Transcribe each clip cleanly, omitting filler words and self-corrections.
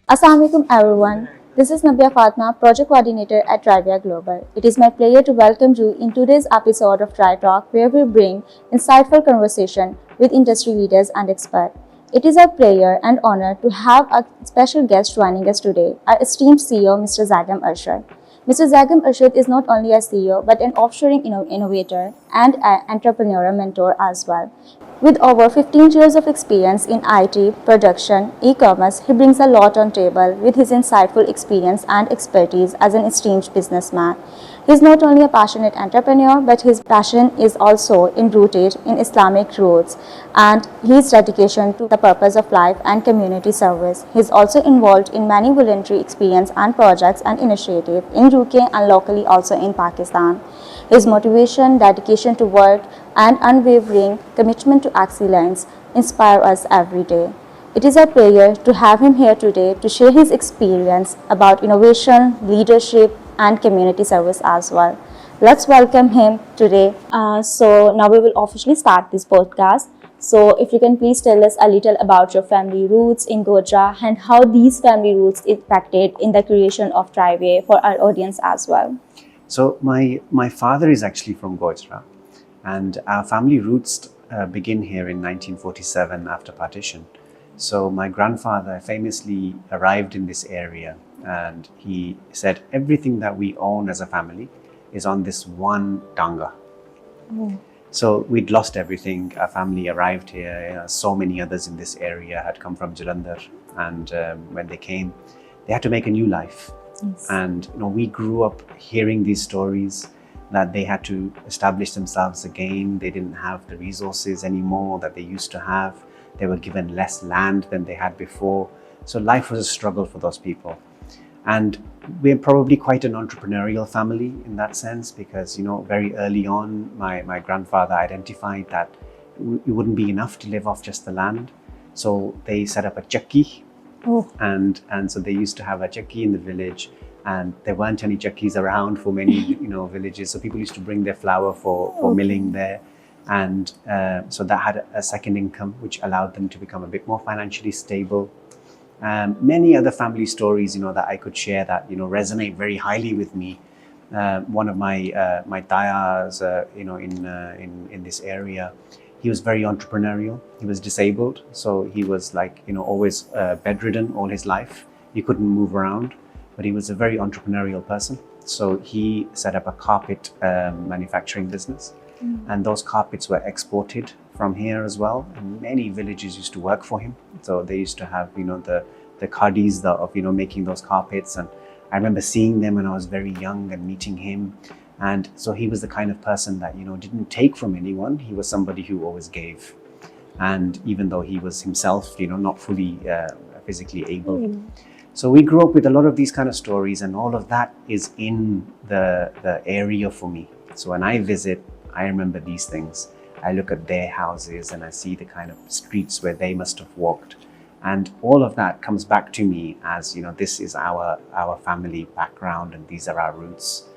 Assalamualaikum everyone. This is Nabia Fatma, Project Coordinator at Trivia Global. It is my pleasure to welcome you in today's episode of Tri Talk, where we bring insightful conversation with industry leaders and experts. It is our pleasure and honor to have a special guest joining us today, our esteemed CEO, Mr. Zagam Arshad. Mr. Zagam Arshad is not only a CEO but an offshoring innovator and an entrepreneur mentor as well. With over 15 years of experience in IT, production, e-commerce, he brings a lot on table with his insightful experience and expertise as an esteemed businessman. He is not only a passionate entrepreneur, but his passion is also rooted in Islamic roots and his dedication to the purpose of life and community service. He is also involved in many voluntary experience and projects and initiatives in UK and locally also in Pakistan. His motivation, dedication to work, and unwavering commitment to excellence inspire us every day. It is a pleasure to have him here today to share his experience about innovation, leadership, and community service as well. Let's welcome him today. So now we will officially start this podcast. So if you can please tell us a little about your family roots in Godhra and how these family roots impacted in the creation of Trivia for our audience as well. So my father is actually from Godhra, and our family roots begin here in 1947 after partition. So my grandfather famously arrived in this area, and he said everything that we own as a family is on this one danga. So we'd lost everything. Our family arrived here. So many others in this area had come from Jalandhar, and when they came, they had to make a new life. Yes. And we grew up hearing these stories that they had to establish themselves again. They didn't have the resources anymore that they used to have. They were given less land than they had before. So life was a struggle for those people. And we're probably quite an entrepreneurial family in that sense, because very early on my grandfather identified that it wouldn't be enough to live off just the land. So they set up a chakki. Oh. And so they used to have a chakki in the village, and there weren't any chakkis around for many villages. So people used to bring their flour for milling there, and so that had a second income, which allowed them to become a bit more financially stable. Many other family stories that I could share that resonate very highly with me. One of my tayas in this area, he was very entrepreneurial. He was disabled, so he was always bedridden all his life. He couldn't move around, but he was a very entrepreneurial person. So he set up a carpet manufacturing business, and those carpets were exported from here as well. And many villages used to work for him. So they used to have the khadis of making those carpets, and I remember seeing them when I was very young and meeting him. And so he was the kind of person that didn't take from anyone. He was somebody who always gave. And even though he was himself not fully physically able. So we grew up with a lot of these kind of stories, and all of that is in the area for me. So when I visit, I remember these things. I look at their houses and I see the kind of streets where they must have walked. And all of that comes back to me as this is our family background, and these are our roots.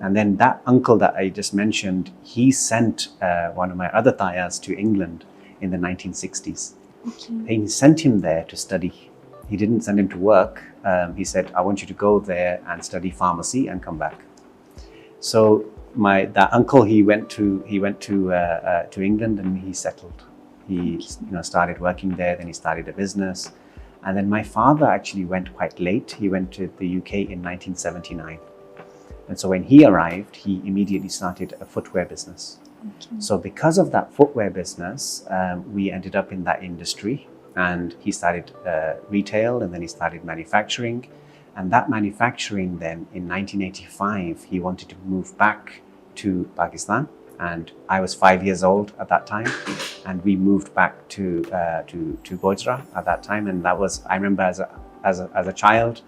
And then that uncle that I just mentioned, he sent one of my other tayas to England in the 1960s. Okay. He sent him there to study. He didn't send him to work. He said, I want you to go there and study pharmacy and come back. So that uncle, he went to England, and he settled. He started working there, then he started a business. And then my father actually went quite late. He went to the UK in 1979. And so when he arrived, he immediately started a footwear business. Okay. So because of that footwear business, we ended up in that industry, and he started retail, and then he started manufacturing. And that manufacturing then, in 1985, he wanted to move back to Pakistan. And I was 5 years old at that time, and we moved back to Godhra at that time. And that was, I remember as a child,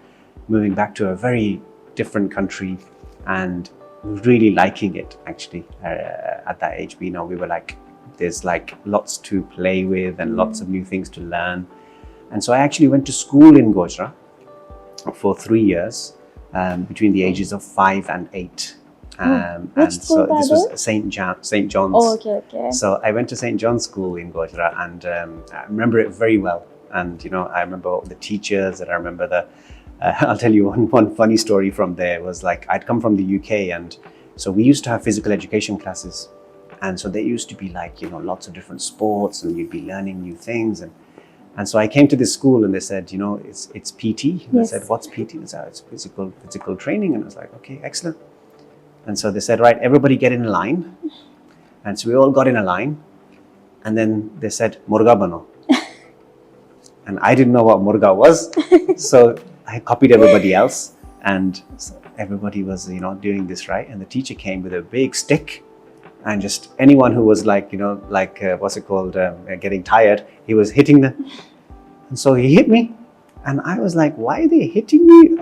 moving back to a very different country, and really liking it actually at that age. We were there's lots to play with and lots of new things to learn. And so I actually went to school in Godhra for 3 years, between the ages of 5 and 8. Which school this was St. John's. Oh, okay. So I went to St. John's School in Godhra, and I remember it very well. And I remember all the teachers, and I remember I'll tell you one funny story from there. Was like, I'd come from the UK, and so we used to have physical education classes, and so there used to be like lots of different sports, and you'd be learning new things, and so I came to this school, and they said, it's PT. And I said, what's PT? They said, it's physical training. And I was like, okay, excellent. And so they said, right, everybody get in a line. And so we all got in a line, and then they said, Murga bano. And I didn't know what Murga was, so I copied everybody else, and so everybody was doing this, right? And the teacher came with a big stick, and just anyone who was like getting tired, he was hitting them. And so he hit me, and I was like, why are they hitting me?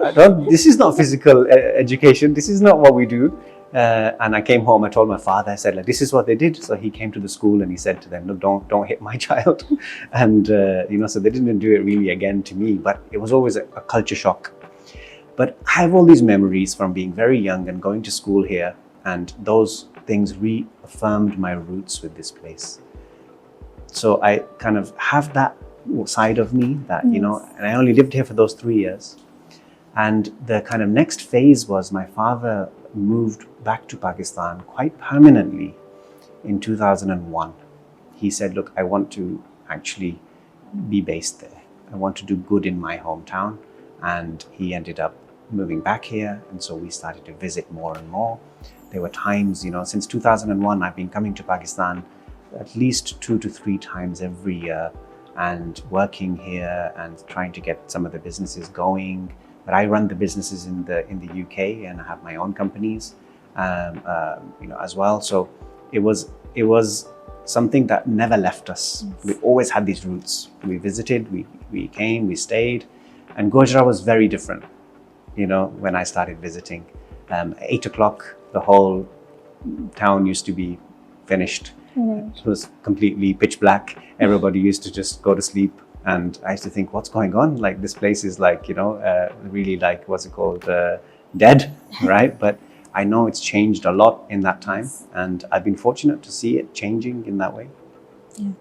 This is not physical education. This is not what we do. And I came home, I told my father, I said, like, this is what they did. So he came to the school and he said to them, look, don't hit my child. And, so they didn't do it really again to me, but it was always a culture shock. But I have all these memories from being very young and going to school here, and those things reaffirmed my roots with this place. So I kind of have that side of me that, and I only lived here for those 3 years. And the kind of next phase was my father moved back to Pakistan quite permanently in 2001. He said, look, I want to actually be based there. I want to do good in my hometown. And he ended up moving back here. And so we started to visit more and more. There were times, since 2001, I've been coming to Pakistan at least 2 to 3 times every year and working here and trying to get some of the businesses going. But I run the businesses in the UK, and I have my own companies, as well. So it was something that never left us. Yes. We always had these roots. We visited, we came, we stayed, and Gojra was very different. When I started visiting, 8 o'clock, the whole town used to be finished. Mm-hmm. It was completely pitch black. Everybody used to just go to sleep. And I used to think, what's going on? Like, this place is like, really like, dead, right? But I know it's changed a lot in that time. And I've been fortunate to see it changing in that way. Yeah.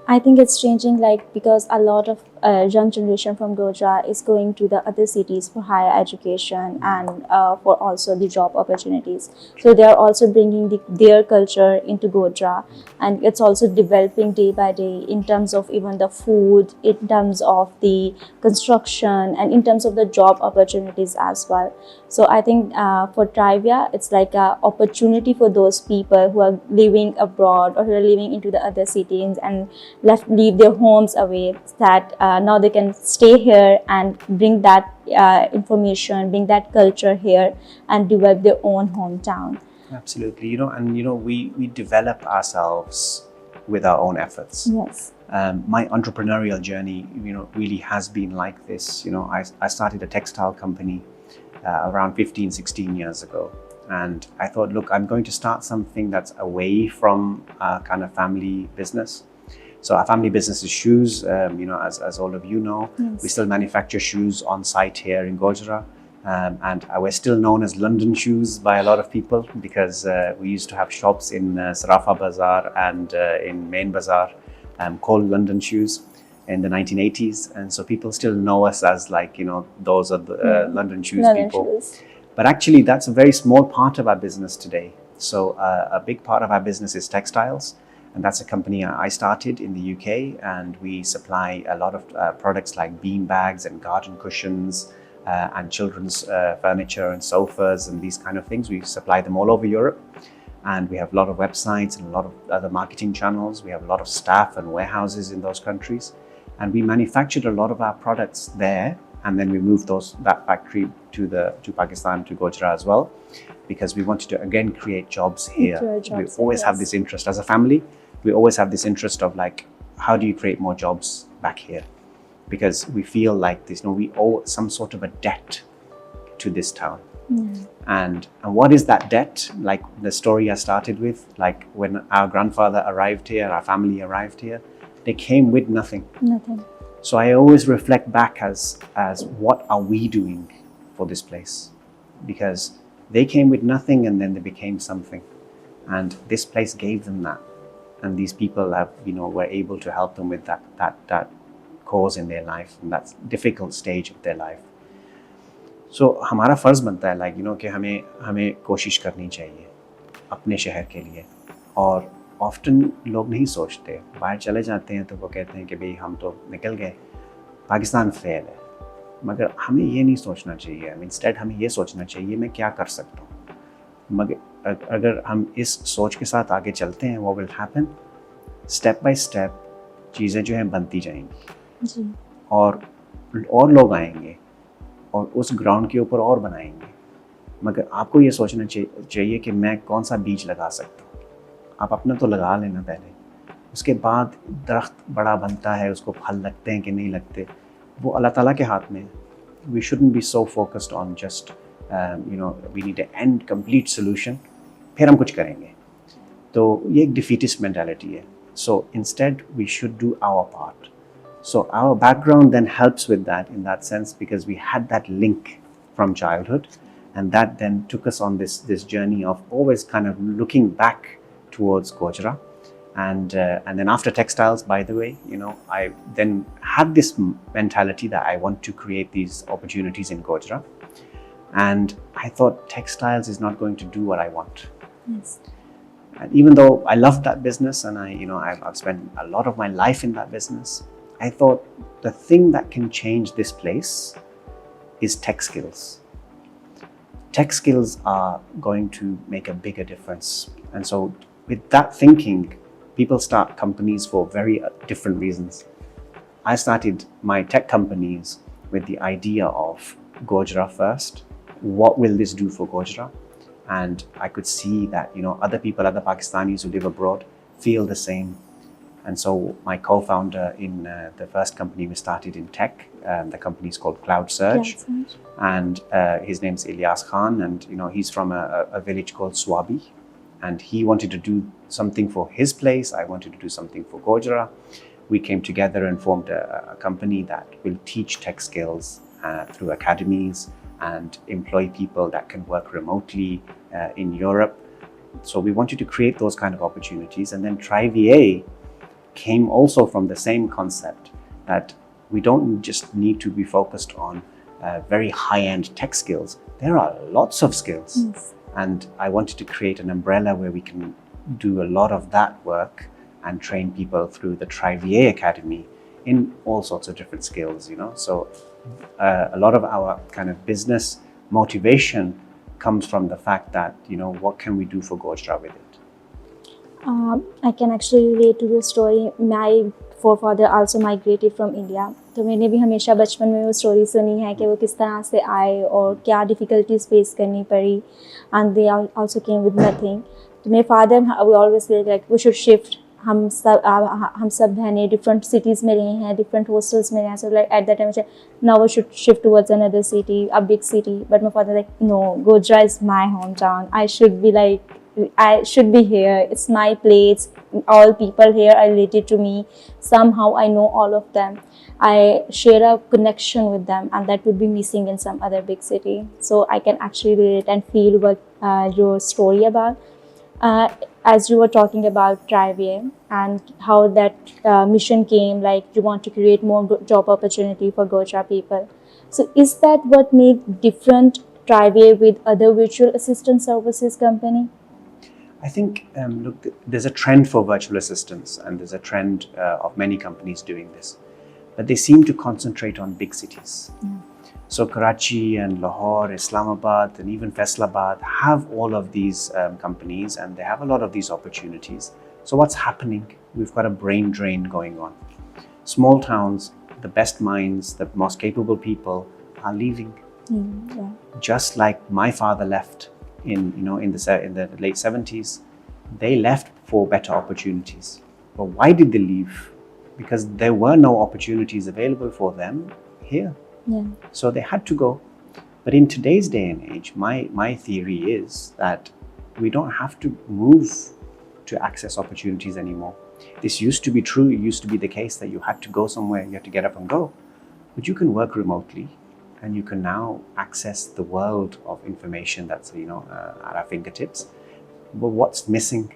I think it's changing, because a lot of young generation from Gojra is going to the other cities for higher education and for also the job opportunities. So they are also bringing their culture into Gojra, and it's also developing day by day in terms of even the food, in terms of the construction, and in terms of the job opportunities as well. So I think for Trivia, it's like an opportunity for those people who are living abroad or who are living into the other cities and leave their homes away, that now they can stay here and bring that information, bring that culture here and develop their own hometown. Absolutely, we develop ourselves with our own efforts. Yes. My entrepreneurial journey, really has been like this. I started a textile company around 15, 16 years ago. And I thought, look, I'm going to start something that's away from kind of family business. So our family business is shoes, as all of you know. Yes. We still manufacture shoes on site here in Gojra. And we're still known as London Shoes by a lot of people, because we used to have shops in Sarafa Bazaar and in Main Bazaar called London Shoes in the 1980s. And so people still know us as those are the London Shoes people. Shoes. But actually, that's a very small part of our business today. So a big part of our business is textiles. And that's a company I started in the UK, and we supply a lot of products like bean bags and garden cushions and children's furniture and sofas and these kind of things. We supply them all over Europe, and we have a lot of websites and a lot of other marketing channels. We have a lot of staff and warehouses in those countries, and we manufactured a lot of our products there, and then we moved that factory to Pakistan, to Gojra as well, because we wanted to again create jobs here. We always have this interest as a family. We always have this interest of how do you create more jobs back here? Because we feel like we owe some sort of a debt to this town. Mm. And what is that debt? Like the story I started with, when our grandfather arrived here, our family arrived here, they came with nothing. Nothing. So I always reflect back as what are we doing for this place? Because they came with nothing and then they became something. And this place gave them that. And these people were able to help them with that cause in their life, and that's difficult stage of their life. So ہمارا فرض بنتا ہے like کہ ہمیں کوشش کرنی چاہیے اپنے شہر کے لیے. اور آفٹن لوگ نہیں سوچتے, باہر چلے جاتے ہیں تو وہ کہتے ہیں کہ بھئی ہم تو نکل گئے, پاکستان فیل ہے. مگر ہمیں یہ نہیں سوچنا چاہیے, انسٹیڈ ہمیں یہ سوچنا چاہیے میں کیا کر سکتا ہوں. مگر اگر ہم اس سوچ کے ساتھ آگے چلتے ہیں, what will happen, step by step چیزیں جو ہیں بنتی جائیں گی جی. اور لوگ آئیں گے اور اس گراؤنڈ کے اوپر اور بنائیں گے. مگر آپ کو یہ سوچنا چاہیے کہ میں کون سا بیج لگا سکتا ہوں. آپ اپنا تو لگا لینا پہلے, اس کے بعد درخت بڑا بنتا ہے, اس کو پھل لگتے ہیں کہ نہیں لگتے, وہ اللہ تعالیٰ کے ہاتھ میں ہے. We shouldn't be so focused on just we need a and complete solution, پھر ہم کچھ کریں گے. تو یہ ایک ڈیفیٹسٹ مینٹیلٹی ہے. So instead we should do our part. So our background then helps with that in that sense, because we had that link from childhood, and that then took us on this journey of always kind of looking back towards Gojra. And then after textiles, by the way, I then had this mentality that I want to create these opportunities in Gojra. And I thought textiles is not going to do what I want. Yes. And even though I loved that business and I've spent a lot of my life in that business, I thought the thing that can change this place is tech skills. Tech skills are going to make a bigger difference. And so with that thinking, people start companies for very different reasons. I started my tech companies with the idea of Gojra first. What will this do for Gojra? And I could see that, other people, other Pakistanis who live abroad feel the same. And so my co-founder in the first company we started in tech, the company is called Cloud Surge. And his name's Ilyas Khan, and he's from a village called Swabi, and he wanted to do something for his place. I wanted to do something for Gojra. We came together and formed a company that will teach tech skills through academies and employ people that can work remotely in Europe. So we wanted to create those kind of opportunities. And then TryVA came also from the same concept, that we don't just need to be focused on very high-end tech skills. There are lots of skills. Yes. And I wanted to create an umbrella where we can do a lot of that work and train people through the TryVA Academy in all sorts of different skills, So a lot of our kind of business motivation comes from the fact that, what can we do for Gojra with it? I can actually relate to the story. My forefather also migrated from India. تو میں نے بھی ہمیشہ بچپن میں وہ story سنی ہے کہ وہ کس طرح سے آئے اور کیا ڈیفیکلٹیز فیس کرنی پڑی, and they also came with nothing. تو میرے father always like we should shift. ہم سب بہنیں ڈفرنٹ سٹیز میں رہے ہیں, ڈفرنٹ ہاسٹلس میں رہے ہیں. So like at that time now we should shift towards اندر city, a big city. But my father like no, Gojra is my hometown. I should be here. It's my place. All people here are related to me. Somehow I know all of them. I share a connection with them, and that would be missing in some other big city. So I can actually relate and feel what your story about. As you were talking about TryVA and how that mission came, like you want to create more job opportunity for Gojra people. So is that what made different TryVA with other virtual assistant services company? I think, look, there's a trend for virtual assistants, and there's a trend of many companies doing this. But they seem to concentrate on big cities. So Karachi and Lahore, Islamabad, and even Faisalabad have all of these companies, and they have a lot of these opportunities. So what's happening? We've got a brain drain going on. Small towns, the best minds, the most capable people are leaving. Yeah. Just like my father left in the late 70s. They left for better opportunities. But why did they leave? Because there were no opportunities available for them here. Yeah. So they had to go. But in today's day and age, my theory is that we don't have to move to access opportunities anymore. This used to be true. It used to be the case that you had to go somewhere, you had to get up and go. But you can work remotely. And you can now access the world of information that's at our fingertips. But what's missing?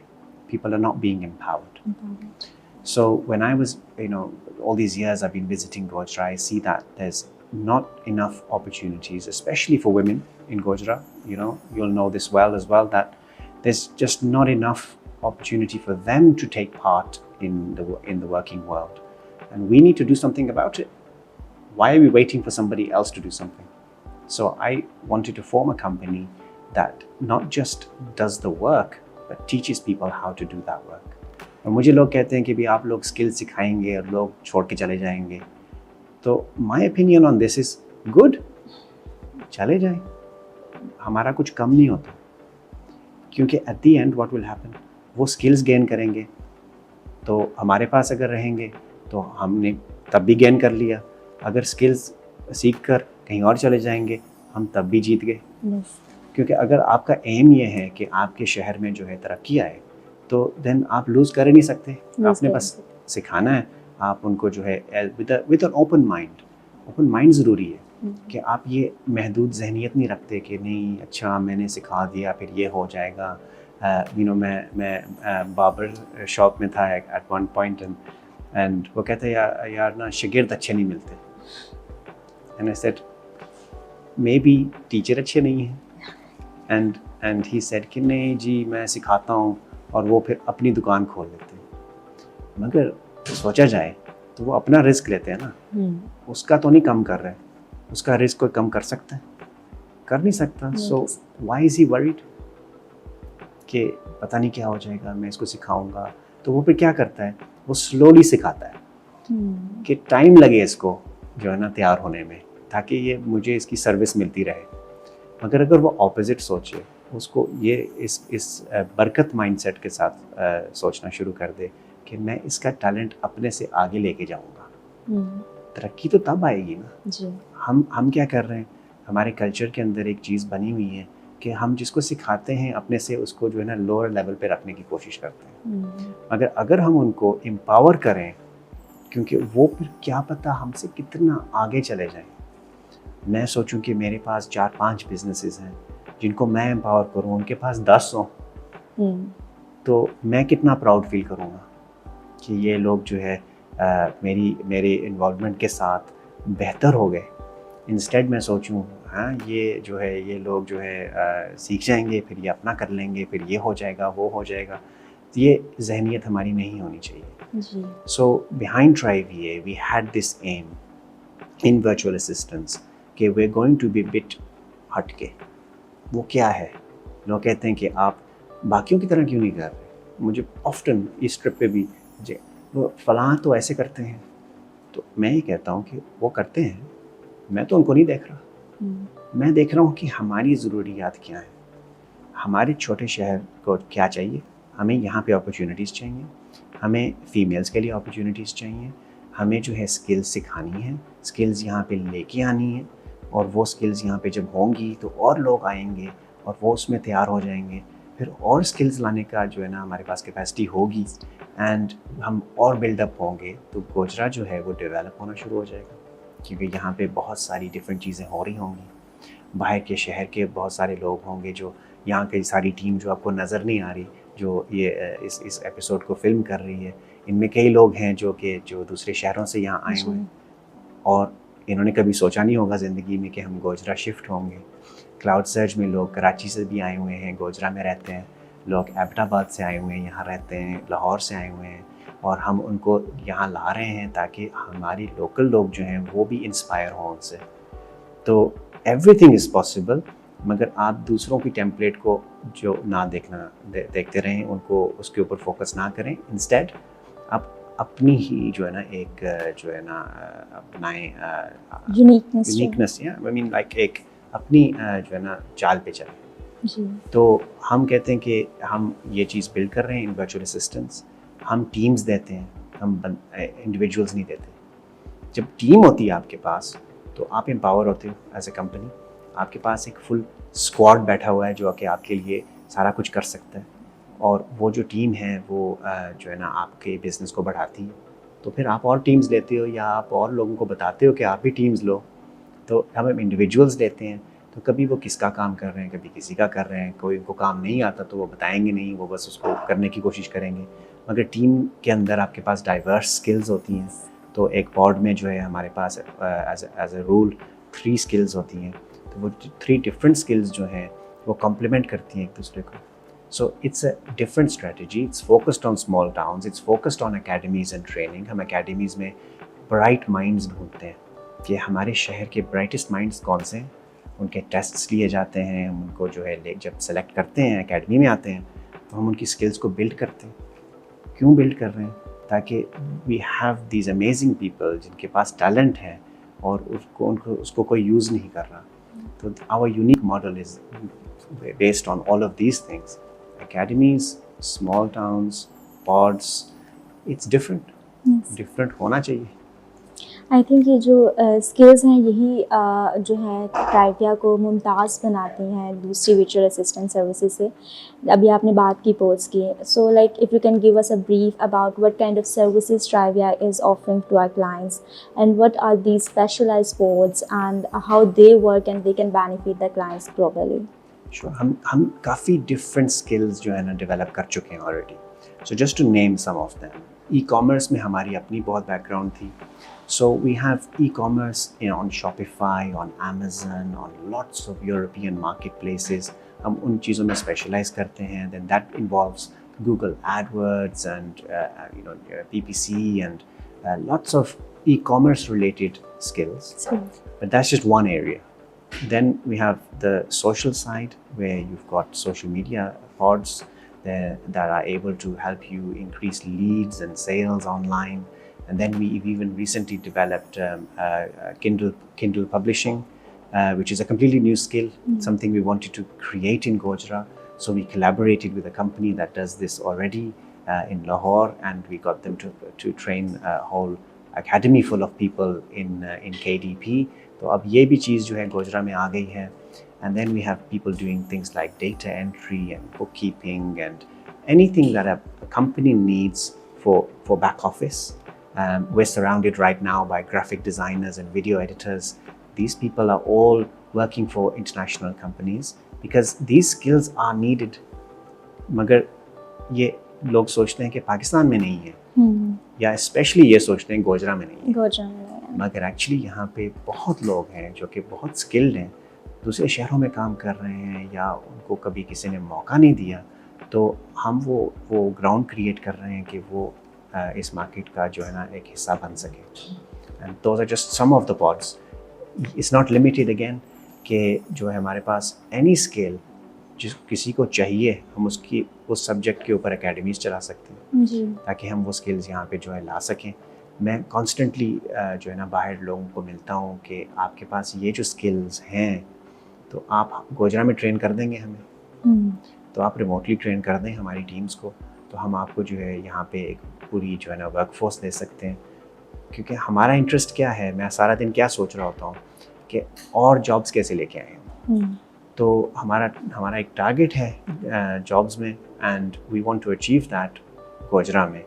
People are not being empowered. So when I was all these years I've been visiting Gojra, I see that there's not enough opportunities, especially for women in Gojra. You know, you'll know this well as well, that there's just not enough opportunity for them to take part in the working world, and we need to do something about it. Why are we waiting for somebody else to do something? So I wanted to form a company that not just does the work but teaches people how to do that work. اور مجھے لوگ کہتے ہیں کہ بھی آپ لوگ skill سکھائیں گے اور لوگ چھوڑ کے چلے جائیں گے، تو my opinion on this is good, چلے جائیں، ہمارا کچھ کم نہیں ہوتا، کیونکہ at the end what will happen, وہ اسکلز گین کریں گے تو ہمارے پاس اگر رہیں گے تو ہم نے تب بھی گین کر لیا، اگر اسکلز سیکھ کر کہیں اور چلے جائیں گے ہم تب بھی جیت گئے. کیونکہ اگر آپ کا ایم یہ ہے کہ آپ کے شہر میں جو ہے ترقی آئے تو دین آپ لوز کر ہی نہیں سکتے. آپ نے بس سکھانا ہے، آپ ان کو جو ہے ود این اوپن مائنڈ ضروری ہے کہ آپ یہ محدود ذہنیت نہیں رکھتے کہ نہیں اچھا میں نے سکھا دیا پھر یہ ہو جائے گا. میں باربر شاپ میں تھا ایٹ ون پوائنٹ اینڈ وہ کہتے یار نا شاگرد اچھے نہیں ملتے، and I said maybe teacher اچھے نہیں ہیں، اینڈ ہی سیڈ کہ نہیں جی میں سکھاتا ہوں، اور وہ پھر اپنی دکان کھول لیتے ہیں. مگر سوچا جائے تو وہ اپنا رسک لیتے ہیں نا، اس کا تو نہیں کم کر رہے، اس کا رسک کوئی کم کر سکتا ہے؟ کر نہیں سکتا. So why is he word کہ پتہ نہیں کیا ہو جائے گا، میں اس کو سکھاؤں گا. تو وہ پھر کیا کرتا ہے، وہ سلولی سکھاتا ہے کہ ٹائم لگے اس کو جو ہے نا تیار ہونے میں، تاکہ یہ مجھے اس کی سروس ملتی رہے. مگر اگر وہ اپوزٹ سوچے، اس کو یہ اس برکت مائنڈ سیٹ کے ساتھ سوچنا شروع کر دے کہ میں اس کا ٹیلنٹ اپنے سے آگے لے کے جاؤں گا، ترقی تو تب آئے گی نا. ہم کیا کر رہے ہیں، ہمارے کلچر کے اندر ایک چیز بنی ہوئی ہے کہ ہم جس کو سکھاتے ہیں اپنے سے اس کو جو ہے نا لوور لیول پہ رکھنے کی کوشش کرتے ہیں. مگر اگر ہم ان کو امپاور کریں، کیونکہ وہ پھر کیا پتہ ہم سے کتنا آگے چلے جائیں. میں سوچوں کہ میرے پاس 4-5 بزنسز ہیں جن کو میں امپاور کروں، ان کے پاس 10 ہوں، تو میں کتنا پراؤڈ فیل کروں گا کہ یہ لوگ جو ہے میرے انوالومنٹ کے ساتھ بہتر ہو گئے. انسٹیڈ میں سوچوں ہاں یہ جو ہے یہ لوگ جو ہے سیکھ جائیں گے، پھر یہ اپنا کر لیں گے، پھر یہ ہو جائے گا وہ ہو جائے گا. یہ ذہنیت ہماری نہیں ہونی چاہیے. So behind try we had this aim in virtual assistants کہ we going to be but hit کے. وہ کیا ہے، لوگ کہتے ہیں کہ آپ باقیوں کی طرح کیوں نہیں کر رہے. مجھے آفٹن اس ٹرپ پہ بھی وہ فلاں تو ایسے کرتے ہیں، تو میں یہ کہتا ہوں کہ وہ کرتے ہیں، میں تو ان کو نہیں دیکھ رہا. میں دیکھ رہا ہوں کہ ہماری ضروریات کیا ہیں، ہمارے چھوٹے شہر کو کیا چاہیے. ہمیں یہاں پہ اپرچونیٹیز چاہیے، ہمیں فیمیلز کے لیے اپرچونیٹیز چاہیے، ہمیں جو ہے اسکلز سکھانی ہیں، اسکلز یہاں پہ لے کے آنی ہیں، اور وہ اسکلز یہاں پہ جب ہوں گی تو اور لوگ آئیں گے اور وہ اس میں تیار ہو جائیں گے. پھر اور اسکلز لانے کا جو ہے نا ہمارے پاس کیپیسٹی ہوگی اینڈ ہم اور بلڈ اپ ہوں گے، تو گوجرا جو ہے وہ ڈیولپ ہونا شروع ہو جائے گا. کیونکہ یہاں پہ بہت ساری ڈفرینٹ چیزیں ہو رہی ہوں گی. باہر کے شہر کے بہت سارے لوگ ہوں گے، جو یہاں کی ساری ٹیم جو آپ کو نظر نہیں آ رہی، جو یہ اس ایپیسوڈ کو فلم کر رہی ہے، ان میں کئی لوگ ہیں جو دوسرے شہروں سے یہاں آئے ہوئے ہیں، اور انہوں نے کبھی سوچا نہیں ہوگا زندگی میں کہ ہم گوجرا شفٹ ہوں گے. کلاؤڈ سرچ میں لوگ کراچی سے بھی آئے ہوئے ہیں، گوجرا میں رہتے ہیں، لوگ ایبٹ آباد سے آئے ہوئے ہیں یہاں رہتے ہیں، لاہور سے آئے ہوئے ہیں، اور ہم ان کو یہاں لا رہے ہیں تاکہ ہماری لوکل لوگ جو ہیں وہ بھی انسپائر ہوں ان سے. تو ایوری تھنگ از پاسبل، مگر آپ دوسروں کی ٹیمپلیٹ کو جو نہ دیکھتے رہیں، ان کو اس کے اوپر فوکس نہ کریں. انسٹیڈ آپ اپنی ہی جو ہے نا ایک جو ہے نا اپنائیں یونیکنس، آئی مین لائک ایک اپنی جو ہے نا چال پہ چلیں. تو ہم کہتے ہیں کہ ہم یہ چیز بلڈ کر رہے ہیں ان ورچوئل اسسٹنٹس. ہم ٹیمز دیتے ہیں، ہم انڈیویجولز نہیں دیتے. جب ٹیم ہوتی ہے آپ کے پاس تو آپ امپاور ہوتے ہو ایز اے کمپنی. آپ کے پاس ایک فل اسکواڈ بیٹھا ہوا ہے جو کہ آپ کے لیے سارا کچھ کر سکتا ہے، اور وہ جو ٹیم ہے وہ جو ہے نا آپ کے بزنس کو بڑھاتی ہے. تو پھر آپ اور ٹیمز لیتے ہو یا آپ اور لوگوں کو بتاتے ہو کہ آپ بھی ٹیمز لو. تو ہم انڈیویجولز لیتے ہیں، تو کبھی وہ کس کا کام کر رہے ہیں، کبھی کسی کا کر رہے ہیں. کوئی ان کو کام نہیں آتا تو وہ بتائیں گے نہیں، وہ بس اس کو کرنے کی کوشش کریں گے. مگر ٹیم کے اندر آپ کے پاس ڈائیورس اسکلز ہوتی ہیں، تو ایک پاڈ میں جو ہے ہمارے پاس ایز اے رول 3 اسکلز ہوتی ہیں, تو وہ 3 ڈفرینٹ اسکلز جو ہیں وہ کمپلیمنٹ کرتی ہیں ایک دوسرے کو. So it's a different strategy, it's focused on small towns, it's focused on academies and training. ہم اکیڈمیز میں برائٹ مائنڈس ڈھونڈتے ہیں کہ ہمارے شہر کے برائٹسٹ مائنڈس کون سے ہیں, ان کے ٹیسٹس لیے جاتے ہیں, ہم ان کو جو ہے جب سلیکٹ کرتے ہیں اکیڈمی میں آتے ہیں تو ہم ان کی اسکلس کو بلڈ کرتے ہیں. کیوں بلڈ کر رہے ہیں؟ تاکہ we have these amazing people جن کے پاس ٹیلنٹ ہے اور اس کو کوئی یوز نہیں کر رہا. تو our unique model is based on all of these things. Academies, small towns, pods, it's different ہونا چاہیے. آئی تھنک یہ جو اسکلز ہیں یہی جو ہے ٹرائیویا کو ممتاز بناتی ہیں دوسری ورچوئل اسسٹنٹ سروسز سے. ابھی آپ نے بات کی پوڈس کی, so like if you can give us a brief about what kind of services Triviya is offering to our clients and what are these specialize pods and how they work and they can benefit the clients globally. ہم کافی different skills جو ہے نا develop کر چکے ہیں already. So just to name some of them, e commerce میں ہماری اپنی بہت بیک گراؤنڈ تھی. So we have e commerce on Shopify, on Amazon, on lots of European marketplaces. ہم ان چیزوں میں اسپیشلائز کرتے ہیں. Then that involves Google AdWords and P P C and lots of e commerce related skills. But that's just one area. Then we have the social side where you've got social media pods that are able to help you increase leads and sales online. And then we've even recently developed Kindle publishing, which is a completely new skill, something we wanted to create in Gojra. So we collaborated with a company that does this already in Lahore, and we got them to train a whole academy full of people in KDP. تو اب یہ بھی چیز جو ہے گوجرا میں آ گئی ہے. And then we have people doing things like data entry and bookkeeping and anything that a company needs for back office. We are surrounded right now by graphic designers and video editors. These people are all working for international companies because these skills are needed. مگر یہ لوگ سوچتے ہیں کہ پاکستان میں نہیں ہے, یا اسپیشلی یہ سوچتے ہیں گوجرا میں نہیں ہے. مگر ایکچولی یہاں پہ بہت لوگ ہیں جو کہ بہت اسکلڈ ہیں, دوسرے شہروں میں کام کر رہے ہیں, یا ان کو کبھی کسی نے موقع نہیں دیا. تو ہم وہ گراؤنڈ کریٹ کر رہے ہیں کہ وہ اس مارکیٹ کا جو ہے نا ایک حصہ بن سکے. And those are just some of the pods. It's not limited again کہ جو ہے ہمارے پاس اینی اسکل جس کسی کو چاہیے ہم اس سبجیکٹ کے اوپر اکیڈمیز چلا سکتے ہیں تاکہ ہم وہ اسکلز یہاں پہ جو ہے لا سکیں. میں کانسٹنٹلی جو ہے نا باہر لوگوں کو ملتا ہوں کہ آپ کے پاس یہ جو اسکلز ہیں تو آپ گوجرا میں ٹرین کر دیں گے ہمیں, تو آپ ریموٹلی ٹرین کر دیں ہماری ٹیمز کو, تو ہم آپ کو جو ہے یہاں پہ ایک پوری جو ہے نا ورک فورس دے سکتے ہیں. کیونکہ ہمارا انٹرسٹ کیا ہے, میں سارا دن کیا سوچ رہا ہوتا ہوں کہ اور جابس کیسے لے کے آئیں ہم. تو ہمارا ایک ٹارگیٹ ہے جابس میں, and we want to achieve that Gojra میں.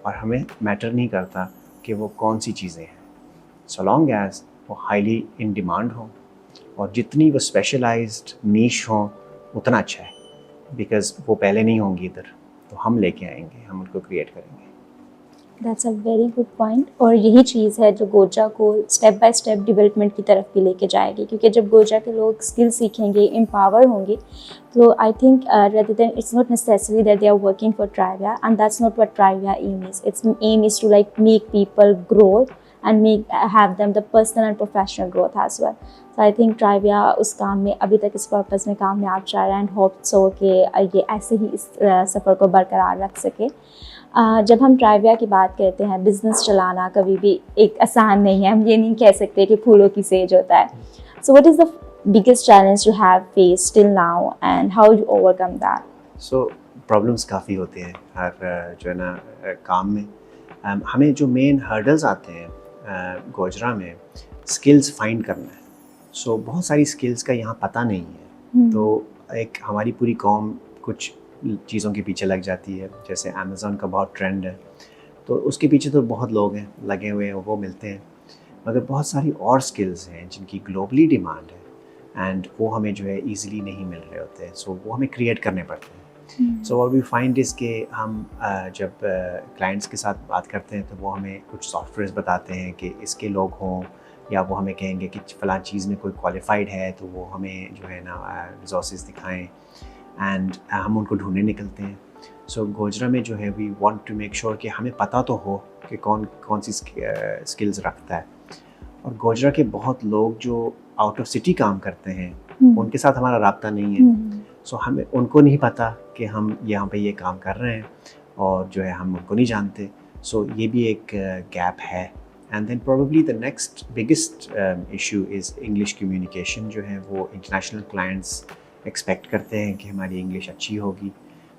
اور ہمیں میٹر نہیں کرتا کہ وہ کون سی چیزیں ہیں, سو لانگ ایز وہ ہائیلی ان ڈیمانڈ ہوں اور جتنی وہ اسپیشلائزڈ نیش ہوں اتنا اچھا ہے. بیکاز وہ پہلے نہیں ہوں گی ادھر, تو ہم لے کے آئیں گے, ہم ان کو کریٹ کریں گے. That's a very good point. اور یہی چیز ہے جو گوجرا کو اسٹیپ بائی اسٹیپ ڈیولپمنٹ کی طرف بھی لے کے جائے گی, کیونکہ جب گوجرا کے لوگ اسکل سیکھیں گے, امپاور ہوں گے, تو I think rather than it's not necessary that they are working for Triviya, and that's not what Triviya aim is. It's aim is to like make people grow and have them the personal and professional growth as well. So I think ٹرائیویا اس کام میں ابھی تک اس purpose میں کامیاب چل رہا ہے, and hope so کہ یہ ایسے ہی اس سفر کو برقرار رکھ سکے. جب ہم ٹرائیویا کی بات کرتے ہیں, بزنس چلانا کبھی بھی ایک آسان نہیں ہے, ہم یہ نہیں کہہ سکتے کہ پھولوں کی سیج ہوتا ہے. So what is the biggest challenge you have face till now and how you overcome that? So problems کافی ہوتے ہیں ہر جو ہے نا کام میں. ہمیں جو مین ہرڈلز آتے ہیں گوجرا میں اسکلز فائنڈ کرنا ہے. سو بہت ساری اسکلز کا یہاں پتہ نہیں ہے, تو ایک ہماری پوری قوم کچھ چیزوں کے پیچھے لگ جاتی ہے. جیسے امیزون کا بہت ٹرینڈ ہے, تو اس کے پیچھے تو بہت لوگ ہیں لگے ہوئے ہیں, وہ ملتے ہیں. مگر بہت ساری اور اسکلز ہیں جن کی گلوبلی ڈیمانڈ ہے, اینڈ وہ ہمیں جو ہے ایزیلی نہیں مل رہے ہوتے ہیں. سو وہ ہمیں کریٹ کرنے پڑتے ہیں. So what we find is कि हम जब clients के साथ बात करते हैं तो वो हमें कुछ softwares बताते हैं कि इसके लोग हों, या वो हमें कहेंगे कि फ़लाँ चीज़ में कोई qualified है तो वो हमें जो है ना resources दिखाएं, and हम उनको ढूंढने निकलते हैं. So गोजरा में जो है we want to make sure कि हमें पता तो हो कि कौन सी skills रखता है. और गोजरा के बहुत लोग जो आउट ऑफ सिटी काम करते हैं उनके साथ हमारा राब्ता नहीं है. सो हमें उनको नहीं पता कि हम यहाँ पे ये काम कर रहे हैं और जो है हम उनको नहीं जानते. सो ये भी एक गैप है. And then probably the next biggest issue is English communication. जो है वो इंटरनेशनल क्लाइंट्स एक्सपेक्ट करते हैं कि हमारी इंग्लिश अच्छी होगी.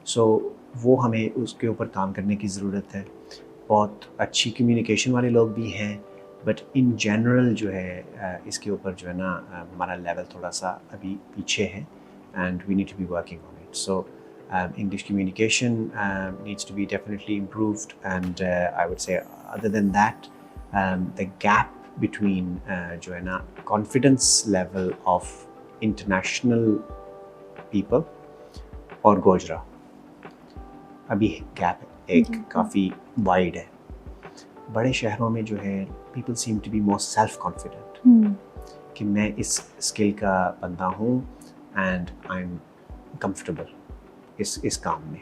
सो वो हमें उसके ऊपर काम करने की ज़रूरत है. बहुत अच्छी कम्युनिकेशन वाले लोग भी हैं, बट इन जनरल जो है इसके ऊपर जो है ना हमारा लेवल थोड़ा सा अभी पीछे है, and we need to be working on it. So English communication needs to be definitely improved, and I would say other than that, the gap between जो है ना confidence level of international people और गोजरा अभी gap एक काफ़ी wide है. बड़े शहरों में जो है people seem to be more self confident कि मैं इस स्किल का बंदा हूँ and I'm comfortable इस काम में.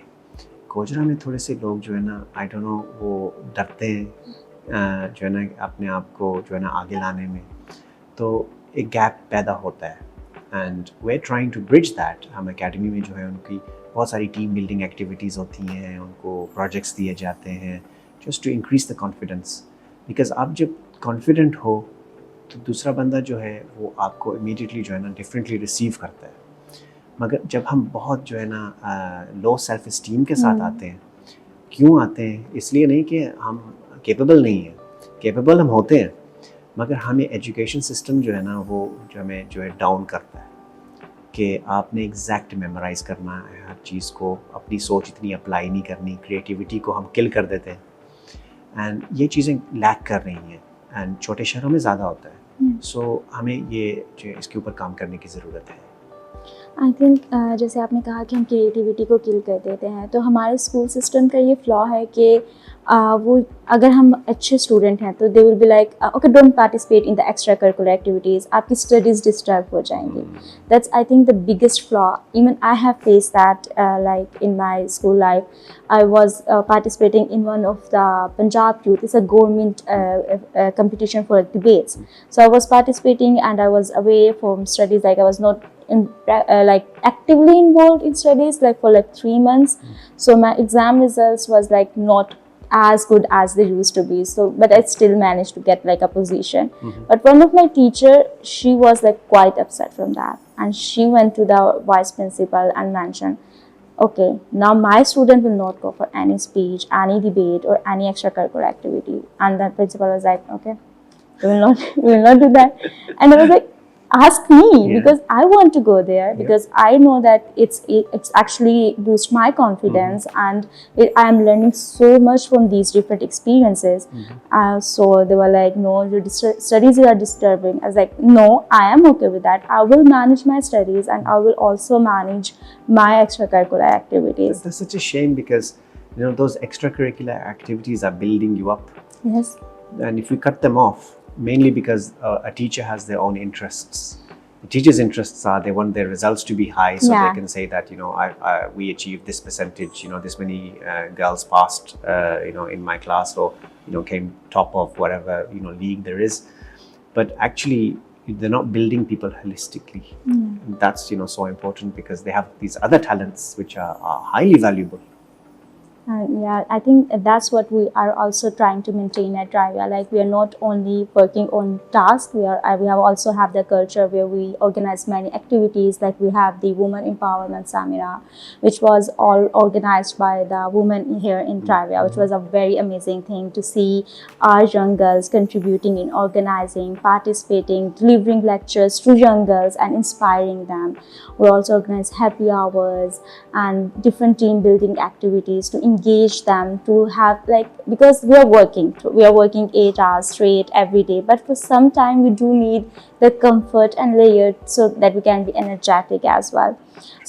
गोजरा में थोड़े से लोग जो है ना I don't know वो डरते हैं जो है ना अपने आप को जो है ना आगे लाने में. तो एक गैप पैदा होता है, and we're trying to bridge that. हम एकेडमी में जो है उनकी बहुत सारी टीम बिल्डिंग एक्टिविटीज़ होती हैं, उनको प्रोजेक्ट्स दिए जाते हैं just to increase the confidence. Because आप जब confident हो तो दूसरा बंदा जो है वो आपको immediately जो है ना differently receive करता है. मगर जब हम बहुत जो है ना लो सेल्फ इस्टीम के साथ आते हैं, क्यों आते हैं? इसलिए नहीं कि हम capable नहीं हैं, capable हम होते हैं, मगर हमें एजुकेशन सिस्टम जो है ना वो जो हमें जो है डाउन करता है कि आपने एग्जैक्ट मेमोराइज़ करना है हर चीज़ को, अपनी सोच इतनी अप्लाई नहीं करनी, क्रिएटिविटी को हम किल कर देते हैं. एंड ये चीज़ें लैक कर रही हैं, एंड छोटे शहरों में ज़्यादा होता है. सो हमें ये जो इसके ऊपर काम करने की ज़रूरत है. आई थिंक जैसे आपने कहा कि हम क्रिएटिविटी को किल कर देते हैं, तो हमारे स्कूल सिस्टम का ये फ्लॉ है कि वो अगर हम अच्छे स्टूडेंट हैं तो they will be like okay don't participate in the extra curricular activities, आपकी स्टडीज़ डिस्टर्ब हो जाएंगी. That's I think the biggest flaw. Even I have face that like in my school life. I was participating in one of the Punjab Youth. It's a government competition for debates. So I was participating and I was away from studies. Like I was not like actively involved in studies like for like 3 months. So my exam results was like not as good as they used to be. So but I still managed to get like a position. But one of my teacher, she was like quite upset from that, and she went to the vice principal and mentioned, okay, now my student will not go for any speech, any debate or any extracurricular activity. And the principal was like, okay, we will not do that. And I was like, ask me, because I want to go there, because I know that it's actually boost my confidence, and I am learning so much from these different experiences. So they were like, no, your studies are disturbing. I was like, no, I am okay with that. I will manage my studies and I will also manage my extracurricular activities. That's such a shame, because you know those extracurricular activities are building you up. Yes. And if we cut them off, mainly because a teacher has their own interests. The teacher's interests are they want their results to be high, so they can say that, you know, we achieved this percentage, you know, this many girls passed, you know, in my class, or you know, came top of whatever, you know, league there is. But actually, they're not building people holistically. And that's, you know, so important, because they have these other talents which are highly valuable. Yeah, I think that's what we are also trying to maintain at Drivia. Like we are not only working on tasks, we have also have the culture where we organize many activities. Like we have the Women Empowerment Seminar, which was all organized by the women here in Drivia, which was a very amazing thing to see our young girls contributing in organizing, participating, delivering lectures to young girls and inspiring them. We also organize happy hours and different team building activities to engage them to have like, because we are working 8 hours straight every day, but for some time we do need the comfort and layer so that we can be energetic as well.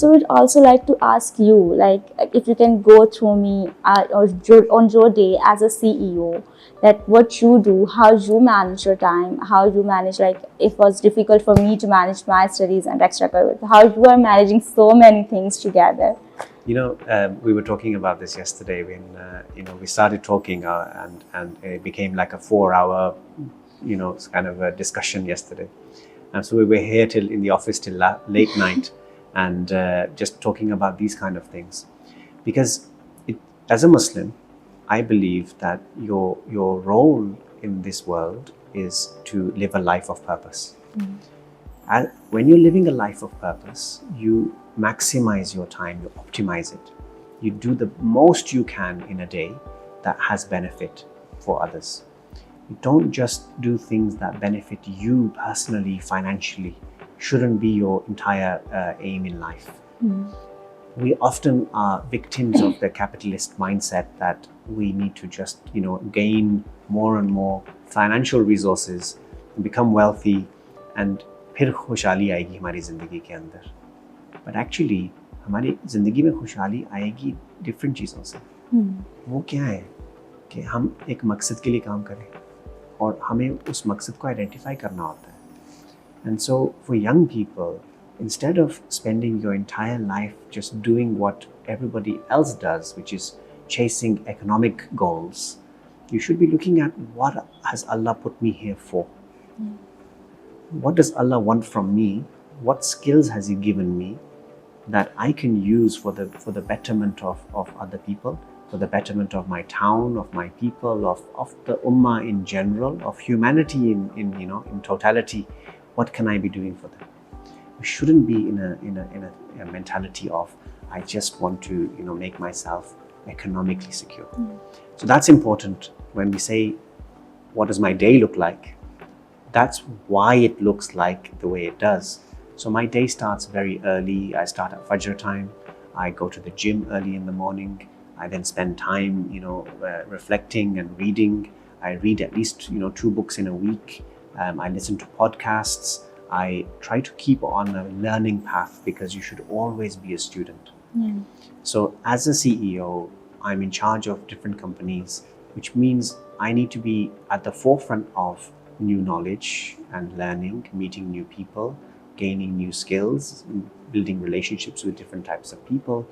So we'd also like to ask you, like, if you can go through me on your day as a CEO, that what you do, how you manage your time, how you manage, like it was difficult for me to manage my studies and extracurricular, how you are managing so many things together. You know, we were talking about this yesterday when we started talking, and it became like a 4-hour, kind of a discussion yesterday. And so we were here till in the office till late night, and just talking about these kind of things, because as a Muslim, I believe that your role in this world is to live a life of purpose. And when you're living a life of purpose, you maximize your time, you optimize it. You do the most you can in a day that has benefit for others. You don't just do things that benefit you personally, financially. Shouldn't be your entire aim in life. We often are victims of the capitalist mindset that we need to just, gain more and more financial resources, become wealthy, and پھر خوشحالی آئے گی ہماری زندگی کے اندر. But actually ہماری زندگی میں خوشحالی آئے گی ڈفرینٹ چیزوں سے. وہ کیا ہے کہ ہم ایک مقصد کے لیے کام کریں اور ہمیں اس مقصد کو آئیڈینٹیفائی کرنا ہوتا ہے. And so for young people, instead of spending your entire life just doing what everybody else does, which is chasing economic goals, you should be looking at what has Allah put me here for. What does Allah want from me? What skills has He given me that I can use for the betterment of other people, for the betterment of my town, of my people, of the ummah in general, of humanity in totality? What can I be doing for them? We shouldn't be in a mentality of I just want to make myself economically secure. So that's important when we say what does my day look like. That's why it looks like the way it does. So my day starts very early. I start at Fajr time. I go to the gym early in the morning. I then spend time reflecting and reading. I read at least 2 books in a week. I listen to podcasts. I try to keep on a learning path because you should always be a student. So as a CEO, I'm in charge of different companies, which means I need to be at the forefront of new knowledge and learning, meeting new people, gaining new skills, building relationships with different types of people.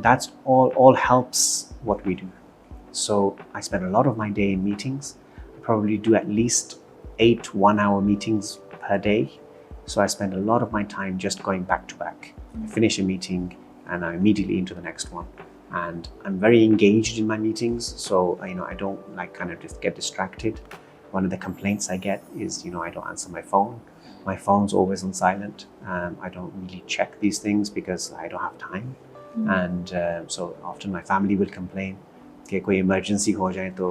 That's all helps what we do. So I spend a lot of my day in meetings. I probably do at least 8 one-hour meetings per day. So I spend a lot of my time just going back to back. I finish a meeting and I'm immediately into the next one. And I'm very engaged in my meetings, so I don't kind of just get distracted. One of the complaints I get is, I don't answer my phone. My phone's always on silent. I don't really check these things because I don't have time. And so often my family will complain کہ کوئی emergency ہو جائے تو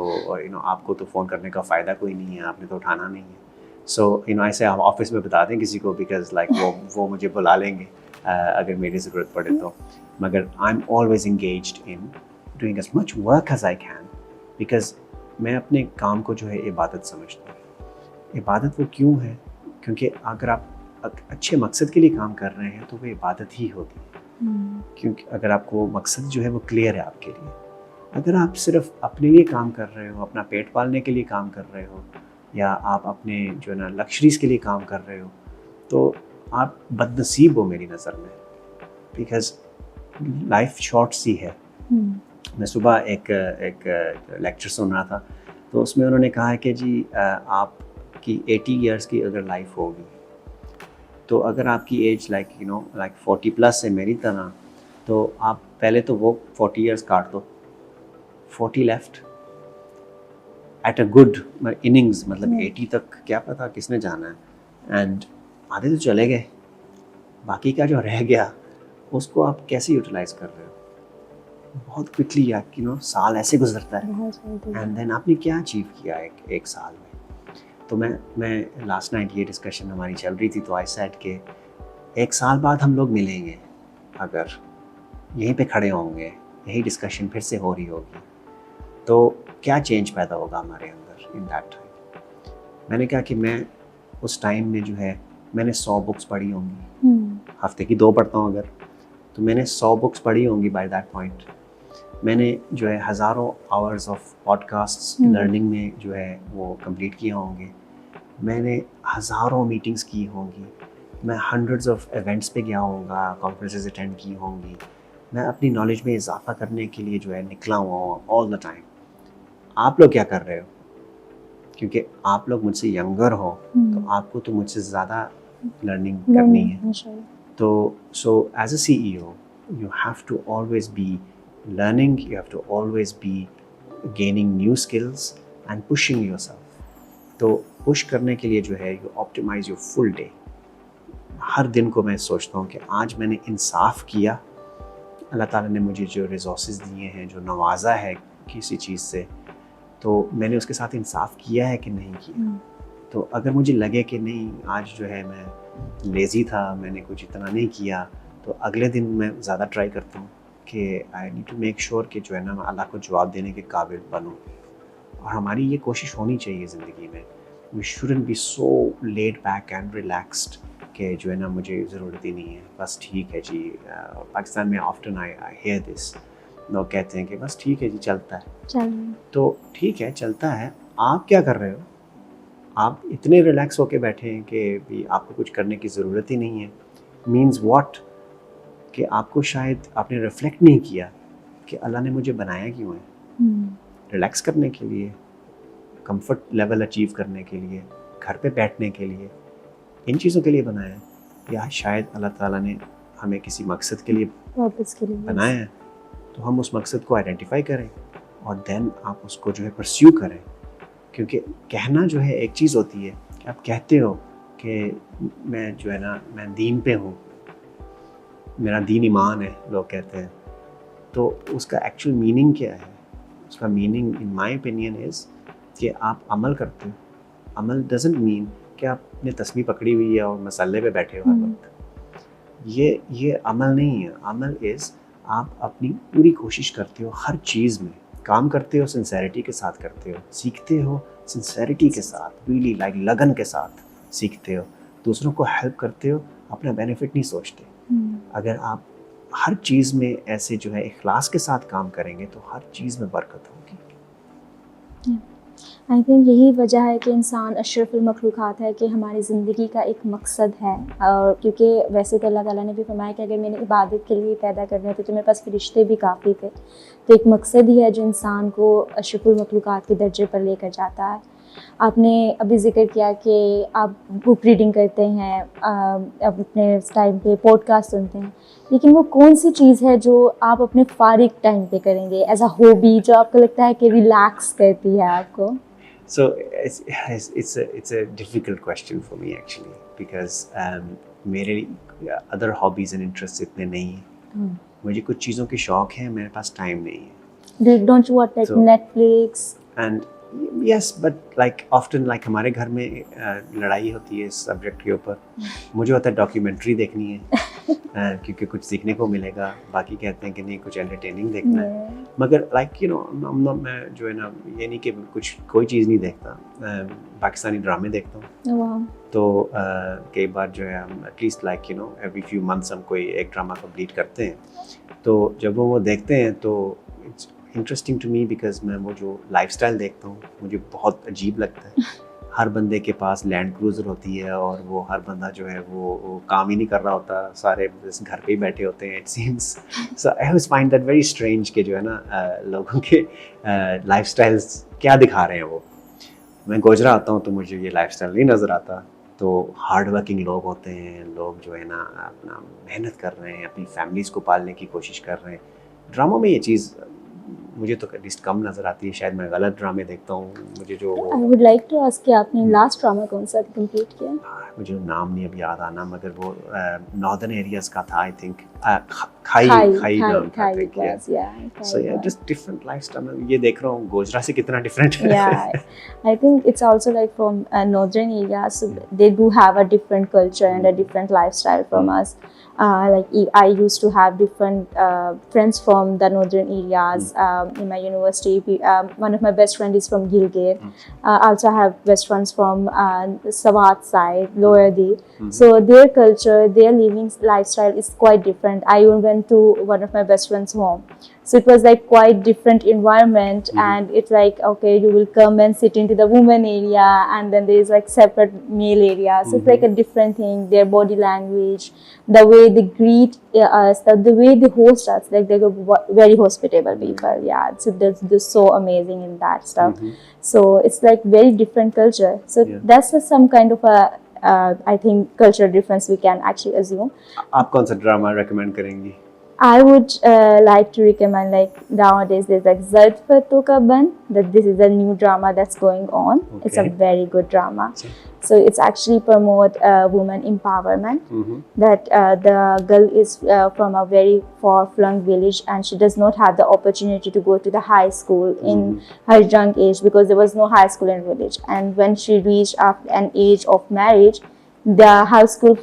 آپ کو تو phone کرنے کا فائدہ کوئی نہیں ہے, آپ نے تو اٹھانا نہیں ہے. سو ایسے آپ آفس میں بتا دیں کسی کو, بیکاز لائک وہ مجھے بلا لیں گے اگر میری ضرورت پڑے تو. مگر I am always engaged in doing as much work as I can, because میں اپنے کام کو جو ہے عبادت سمجھتا ہوں. عبادت وہ کیوں ہے؟ کیونکہ اگر آپ اچھے مقصد کے لیے کام کر رہے ہیں تو وہ عبادت ہی ہوتی ہے. کیونکہ اگر آپ کو مقصد جو ہے وہ کلیئر ہے آپ کے لیے. اگر آپ صرف اپنے لیے کام کر رہے ہو, اپنا پیٹ پالنے کے لیے کام کر رہے ہو, یا آپ اپنے جو ہے نا لکشریز کے لیے کام کر رہے ہو, تو آپ بد نصیب ہو میری نظر میں, بیکاز لائف شارٹ سی ہے. میں صبح ایک لیکچر سن رہا تھا, تو اس میں انہوں نے کہا ہے کہ جی آپ کی 80 ایئرس کی اگر لائف ہوگی تو اگر آپ کی ایج لائک 40 پلس ہے میری طرح, تو آپ پہلے تو وہ 40 ایئرس کاٹ دو, 40 left at a good innings, مطلب 80 تک کیا پتا کس نے جانا ہے, اینڈ آدھے تو چلے گئے, باقی کا جو رہ گیا اس کو آپ کیسے یوٹیلائز کر رہے ہو؟ بہت کوئکلی سال ایسے گزرتا ہے, اینڈ دین آپ نے کیا اچیو کیا ایک سال میں. تو میں لاسٹ نائٹ یہ ڈسکشن ہماری چل رہی تھی, تو آئی سیڈ کہ ایک سال بعد ہم لوگ ملیں گے, اگر یہیں پہ کھڑے ہوں گے یہی ڈسکشن پھر سے ہو رہی ہوگی. تو کیا چینج پیدا ہوگا ہمارے اندر ان دیٹ ٹائم؟ میں نے کہا کہ میں اس ٹائم میں جو ہے میں نے 100 بکس پڑھی ہوں گی, ہفتے کی 2 پڑھتا ہوں اگر, تو میں نے 100 بکس پڑھی ہوں گی بائی دیٹ پوائنٹ. میں نے جو ہے ہزاروں hours of podcast learning میں جو ہے وہ کمپلیٹ کیے ہوں گے. میں نے ہزاروں میٹنگس کی ہوں گی. میں ہنڈریڈز آف ایونٹس پہ گیا ہوں گا, کانفرنسز اٹینڈ کی ہوں گی. میں اپنی نالج میں اضافہ کرنے کے لیے جو ہے نکلا ہوا ہوں آل دا ٹائم. آپ لوگ کیا کر رہے ہو؟ کیونکہ آپ لوگ مجھ سے ینگر ہو تو آپ کو تو مجھ سے زیادہ لرننگ کرنی ہے. تو so as a CEO you have to always be learning, you have to always be gaining new skills and pushing yourself. تو push کرنے کے لیے جو ہے you optimize your full day. ہر دن کو میں سوچتا ہوں کہ آج میں نے انصاف کیا, اللہ تعالیٰ نے مجھے جو ریسورسز دیے ہیں, جو نوازا ہے کسی چیز سے, تو میں نے اس کے ساتھ انصاف کیا ہے کہ نہیں کیا. تو اگر مجھے لگے کہ نہیں آج جو ہے میں لیزی تھا, میں نے کچھ اتنا نہیں کیا, تو اگلے دن میں زیادہ ٹرائی کرتا ہوں کہ I need to make sure کہ جو ہے نا میں اللہ کو جواب دینے کے قابل بنوں. اور ہماری یہ کوشش ہونی چاہیے زندگی میں. We shouldn't be so laid back and relaxed کہ جو ہے نا مجھے ضرورت ہی نہیں ہے, بس ٹھیک ہے جی. پاکستان میں آفٹن آئی ہیئر دس, لوگ کہتے ہیں کہ بس ٹھیک ہے جی چلتا ہے. تو ٹھیک ہے چلتا ہے, آپ کیا کر رہے ہو؟ آپ اتنے ریلیکس ہو کے بیٹھے ہیں کہ بھی آپ کو کچھ کرنے کی ضرورت ہی نہیں ہے. Means what? کہ آپ کو شاید آپ نے ریفلیکٹ نہیں کیا کہ اللہ نے مجھے بنایا کیوں ہے. ریلیکس کرنے کے لیے, کمفرٹ لیول اچیو کرنے کے لیے, گھر پہ بیٹھنے کے لیے, ان چیزوں کے لیے بنایا ہے, یا شاید اللہ تعالیٰ نے ہمیں کسی مقصد کے لیے بنایا ہے. تو ہم اس مقصد کو آئیڈینٹیفائی کریں اور دین آپ اس کو جو ہے پرسیو کریں. کیونکہ کہنا جو ہے ایک چیز ہوتی ہے کہ آپ کہتے ہو کہ میں جو ہے نا میں دین پہ ہوں, میرا دین ایمان ہے, لوگ کہتے ہیں. تو اس کا ایکچوئل میننگ کیا ہے؟ اس کا meaning in my opinion is کہ آپ عمل کرتے ہو. عمل ڈزنٹ مین کہ آپ نے تسبیح پکڑی ہوئی ہے اور مسلے پہ بیٹھے ہو ہر وقت. یہ عمل نہیں ہے. عمل از آپ اپنی پوری کوشش کرتے ہو, ہر چیز میں کام کرتے ہو, سنسیریٹی کے ساتھ کرتے ہو, سیکھتے ہو سنسیریٹی کے ساتھ, ریئلی لائک لگن کے ساتھ سیکھتے ہو, دوسروں کو ہیلپ کرتے ہو, اپنا بینیفٹ نہیں سوچتے. اگر آپ ہر چیز میں ایسے جو ہے اخلاص کے ساتھ کام کریں گے تو ہر چیز میں برکت ہوگی. آئی تھنک یہی وجہ ہے کہ انسان اشرف المخلوقات ہے, کہ ہماری زندگی کا ایک مقصد ہے. اور کیونکہ ویسے تو اللہ تعالیٰ نے بھی فرمایا کہ اگر میں نے عبادت کے لیے پیدا کرنے تھے تو میرے پاس فرشتے بھی کافی تھے. تو ایک مقصد ہی ہے جو انسان کو اشرف المخلوقات کے درجے پر لے کر جاتا ہے. آپ نے ابھی ذکر کیا کہ آپ بک ریڈنگ کرتے ہیں, اپنے ٹائم پہ پوڈ کاسٹ سنتے ہیں, لیکن وہ کون سی چیز ہے جو آپ اپنے فارغ ٹائم پہ کریں گے ایز اے ہابی, جو آپ کو لگتا ہے کہ ریلیکس کرتی ہے آپ کو؟ So it's a difficult question for me actually because میرے other hobbies and interests اتنے نہیں ہیں. مجھے کچھ چیزوں کے شوق ہیں, میرے پاس ٹائم نہیں ہے. Don't you watch like Netflix? And yes, but like often like ہمارے گھر میں لڑائی ہوتی ہے اس سبجیکٹ کے اوپر. مجھے ہوتا ہے ڈاکیومنٹری دیکھنی ہے کیونکہ کچھ سیکھنے کو ملے گا, باقی کہتے ہیں کہ نہیں کچھ انٹرٹیننگ دیکھنا ہے. مگر لائک یو نو میں جو ہے نا یہ نہیں کہ کوئی چیز نہیں دیکھتا, پاکستانی ڈرامے دیکھتا ہوں. تو کئی بار جو ہے ہم at least like you know every few months ہم کوئی ایک ڈرامہ کمپلیٹ کرتے ہیں. تو جب وہ دیکھتے ہیں تو it's interesting to me because میں وہ جو لائف اسٹائل دیکھتا ہوں مجھے بہت عجیب لگتا ہے. ہر بندے کے پاس لینڈ کروزر ہوتی ہے اور وہ ہر بندہ جو ہے وہ کام ہی نہیں کر رہا ہوتا, سارے بس گھر پہ ہی بیٹھے ہوتے ہیں it seems. So I haves find that very strange کہ جو ہے نا لوگوں کے لائف اسٹائلس کیا دکھا رہے ہیں وہ. میں گوجرا آتا ہوں تو مجھے یہ لائف اسٹائل نہیں نظر آتا. تو ہارڈ ورکنگ لوگ ہوتے ہیں, لوگ جو ہے نا اپنا محنت کر رہے ہیں, اپنی فیملیز کو پالنے کی کوشش کر رہے ہیں. ڈراموں میں یہ چیز مجھے تو ایٹ لیسٹ کم نظر آتی ہے, شاید میں غلط ڈرامے دیکھتا ہوں. مجھے جو I would like to ask کہ آپ نے لاسٹ ڈراما کون سا کمپلیٹ کیا؟ مجھے نام نہیں اب یاد آنا, مگر وہ ناردرن ایریاز کا تھا, آئی تھنک کھائی نام تھا. So yeah, just different lifestyle. یہ دیکھ رہا ہوں گوجرا سے کتنا ڈفرینٹ ہے. Yeah, I think it's also like from northern areas, so they do have a different culture and a different lifestyle from us. Like I used to have different friends from the northern areas in my university. One of my best friends is from Gilgit. Also have best friends from Swat side, Lower Deep. So their culture, their living lifestyle is quite different. I even went to one of my best friends' home. So it was like quite different environment, and it's like, okay, you will come and sit into the woman area, and then there is like separate male area. So it's like a different thing. Their body language, the way they greet us, the way they host us, like they're very hospitable people. Yeah, so they're so amazing in that stuff. So it's like very different culture. So that's some kind of a I think cultural difference we can actually assume. آپ کون سا drama recommend کریں گی؟ I would like to recommend, like nowadays there's like Zard Fato Ka Ban, that this is a new drama that's going on. It's a very good drama. So it's actually promote women empowerment. That the girl is from a very far-flung village, and she does not have the opportunity to go to the high school in her young age, because there was no high school in village. And when she reached after an age of marriage, the high school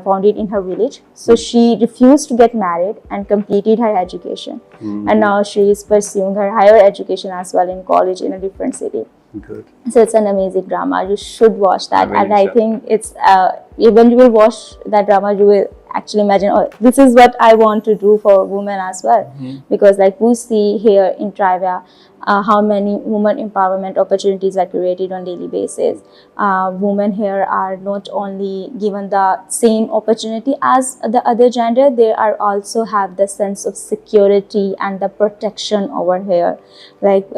founded in her village, so she refused to get married and completed her education. And now she is pursuing her higher education as well in college in a different city. Good. So it's an amazing drama. You should watch that. And I sure. think it's when you will watch that drama, you will actually imagine, oh, this is what I want to do for women as well. Because like we see here in Trivia, how many women empowerment opportunities are created on daily basis. Women here are not only given the same opportunity as the other gender, they are also have the sense of security and the protection over here. Like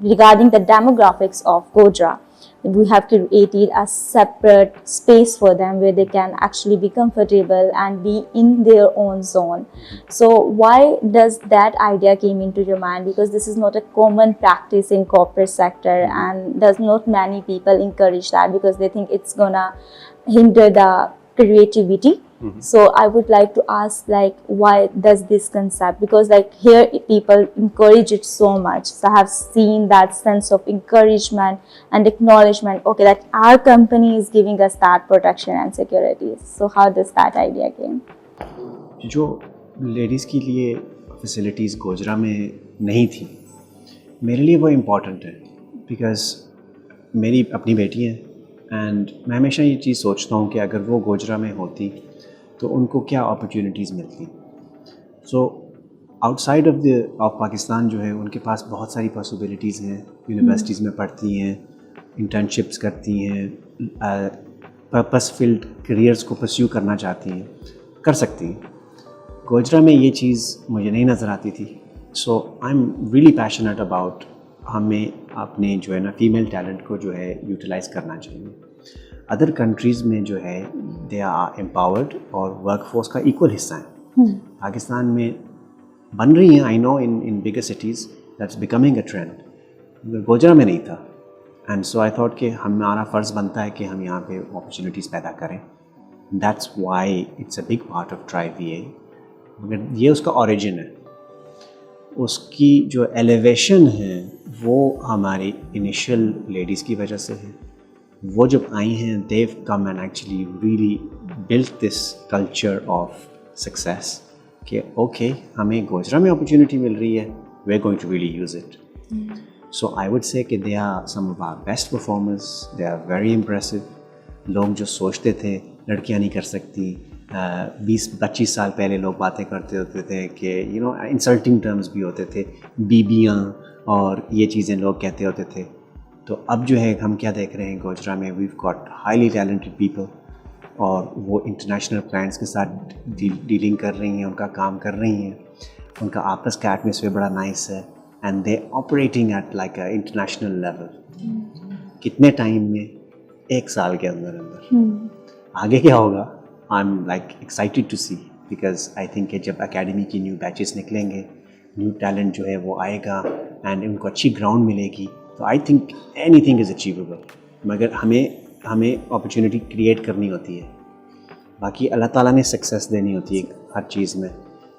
regarding the demographics of Gojra, we have created a separate space for them where they can actually be comfortable and be in their own zone. So why does that idea came into your mind? Because this is not a common practice in corporate sector, and there's not many people encourage that because they think it's gonna hinder the creativity. So I would like to ask, like, why does this concept, because like here people encourage it so much, so I have seen that sense of encouragement and acknowledgement, okay, that our company is giving us that protection and security. So how does that idea came? جو ladies کے لیے facilities Gojra میں نہیں تھیں, میرے لیے وہ important ہے, بیکاز میری اپنی بیٹی ہے, اینڈ میں ہمیشہ یہ چیز سوچتا ہوں کہ اگر وہ گوجرا میں ہوتی تو ان کو کیا اپرچونیٹیز ملتی. سو آؤٹ سائڈ آف پاکستان جو ہے ان کے پاس بہت ساری پاسبلٹیز ہیں, یونیورسٹیز میں پڑھتی ہیں, انٹرنشپس کرتی ہیں, پرپس فلڈ کریئرس کو پرسیو کرنا چاہتی ہیں, کر سکتی ہیں. گوجرا میں یہ چیز مجھے نہیں نظر آتی تھی. So I am really passionate about, ہمیں اپنے جو ہے نا فیمیل ٹیلنٹ کو جو ہے یوٹیلائز کرنا چاہیے. ادر کنٹریز میں جو ہے دے آر امپاورڈ اور ورک فورس کا ایکول حصہ ہیں. پاکستان میں بن رہی ہیں, I know in bigger cities that's becoming a trend, Gojra میں نہیں تھا. اینڈ سو آئی تھاٹ کہ ہمارا فرض بنتا ہے کہ ہم یہاں پہ اپرچونیٹیز پیدا کریں. That's why it's a big part of Triviya. مگر یہ اس کا اوریجن ہے, اس کی جو ایلیویشن ہے وہ ہماری انیشیل لیڈیز کی وجہ سے ہے. وہ جب آئی ہیں they've come and actually really built this culture of success کہ اوکے ہمیں گوجرا میں اپرچونیٹی مل رہی ہے, we are going to really use it. So I would say کہ they are some of our best performers, they are very impressive. لوگ جو سوچتے تھے لڑکیاں نہیں کر سکتی, 20-25 سال پہلے لوگ باتیں کرتے ہوتے تھے کہ یو نو انسلٹنگ ٹرمز بھی ہوتے تھے, بیبیاں اور یہ چیزیں لوگ کہتے ہوتے تھے. تو اب جو ہے ہم کیا دیکھ رہے ہیں گوجرا میں, we've got highly talented people, اور وہ انٹرنیشنل کلائنٹس کے ساتھ ڈیلنگ کر رہی ہیں, ان کا کام کر رہی ہیں, ان کا آپس کا ایٹماسفیئر بڑا نائس ہے, and they operating at like a international level. کتنے ٹائم میں؟ 1 سال کے اندر آگے کیا ہوگا؟ I am like excited to see, because I think کہ جب اکیڈمی کی نیو بیچز نکلیں گے न्यू टैलेंट जो है वो आएगा एंड उनको अच्छी ग्राउंड मिलेगी, तो I think anything is achievable. मगर हमें अपॉर्चुनिटी क्रिएट करनी होती है, बाकी अल्लाह ताला ने सक्सेस देनी होती है हर चीज़ में.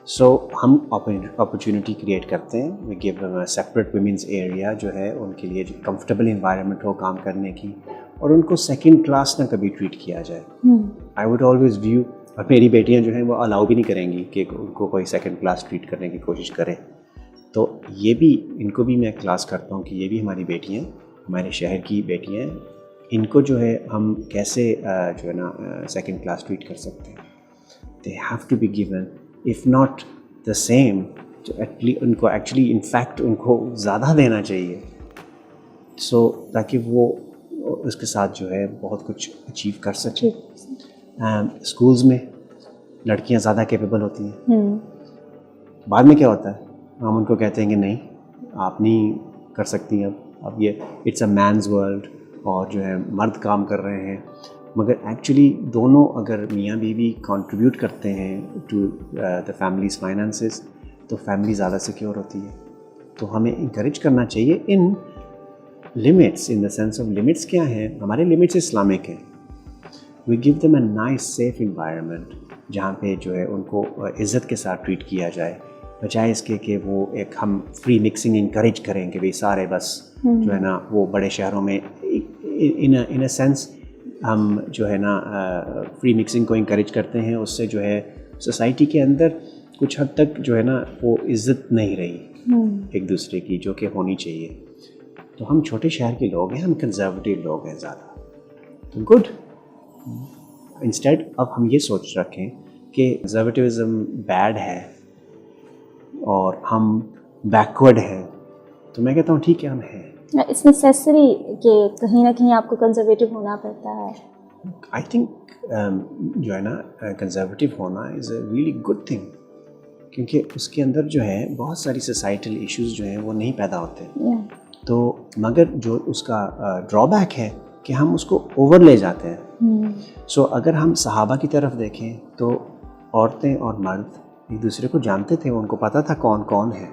सो हम अपॉर्चुनिटी क्रिएट करते हैं. We give separate women's area जो है उनके लिए जो कंफर्टेबल इन्वायरमेंट हो काम करने की, और उनको सेकंड क्लास ना कभी ट्रीट किया जाए. आई वुड ऑलवेज व्यू, और मेरी बेटियां जो हैं वो अलाउ भी नहीं करेंगी कि उनको कोई सेकंड क्लास ट्रीट करने की कोशिश करे. तो ये भी, इनको भी मैं क्लास करता हूँ कि ये भी हमारी बेटियाँ, हमारे शहर की बेटियाँ हैं, इनको जो है हम कैसे जो है ना सेकंड क्लास ट्रीट कर सकते हैं. They have to be given, if not the same, तो उनको एक्चुअली इनफैक्ट उनको ज़्यादा देना चाहिए, सो ताकि वो उसके साथ जो है बहुत कुछ अचीव कर सके. स्कूल्स में लड़कियां ज़्यादा कैपेबल होती हैं. बाद में क्या होता है, हम उनको कहते हैं कि नहीं आप नहीं कर सकती, अब ये इट्स अ मैन्स वर्ल्ड, और जो है मर्द काम कर रहे हैं. मगर एक्चुअली दोनों अगर मियाँ बीवी कंट्रीब्यूट करते हैं टू द फैमिलीज़ फाइनेंसेस, तो फैमिली ज़्यादा सिक्योर होती है. तो हमें इंकरेज करना चाहिए in limits, in the sense of limits क्या हैं, हमारे लिमिट्स इस्लामिक हैं. We give them a nice safe environment जहाँ पे जो है उनको इज़्ज़त के साथ ट्रीट किया जाए, बजाय इसके कि वो एक हम फ्री मिक्सिंग इंकरेज करें कि भाई सारे बस जो है ना वो बड़े शहरों में इन अ सेंस हम जो है ना फ्री मिक्सिंग को इंकरेज करते हैं. उससे जो है सोसाइटी के अंदर कुछ हद तक जो है ना वो इज़्ज़त नहीं रही एक दूसरे की, जो कि होनी चाहिए. तो हम छोटे शहर के लोग हैं, हम कंजर्वेटिव लोग हैं ज़्यादा, तो गुड. इंस्टेड अब हम ये सोच रखें कि कंजर्वेटिविज़म बैड है और हम बैकवर्ड हैं, तो मैं कहता हूँ ठीक है हम हैं. इट्स नेसेसरी कि कहीं ना कहीं आपको कंजर्वेटिव होना पड़ता है. आई थिंक जो है ना कंजर्वेटिव होना is a really good thing, क्योंकि उसके अंदर जो है बहुत सारी सोसाइटल इश्यूज़ जो हैं वो नहीं पैदा होते. तो मगर जो उसका ड्रॉबैक है कि हम उसको ओवर ले जाते हैं. सो अगर हम सहाबा की तरफ देखें तो औरतें और मर्द एक दूसरे को जानते थे, उनको पता था कौन कौन है.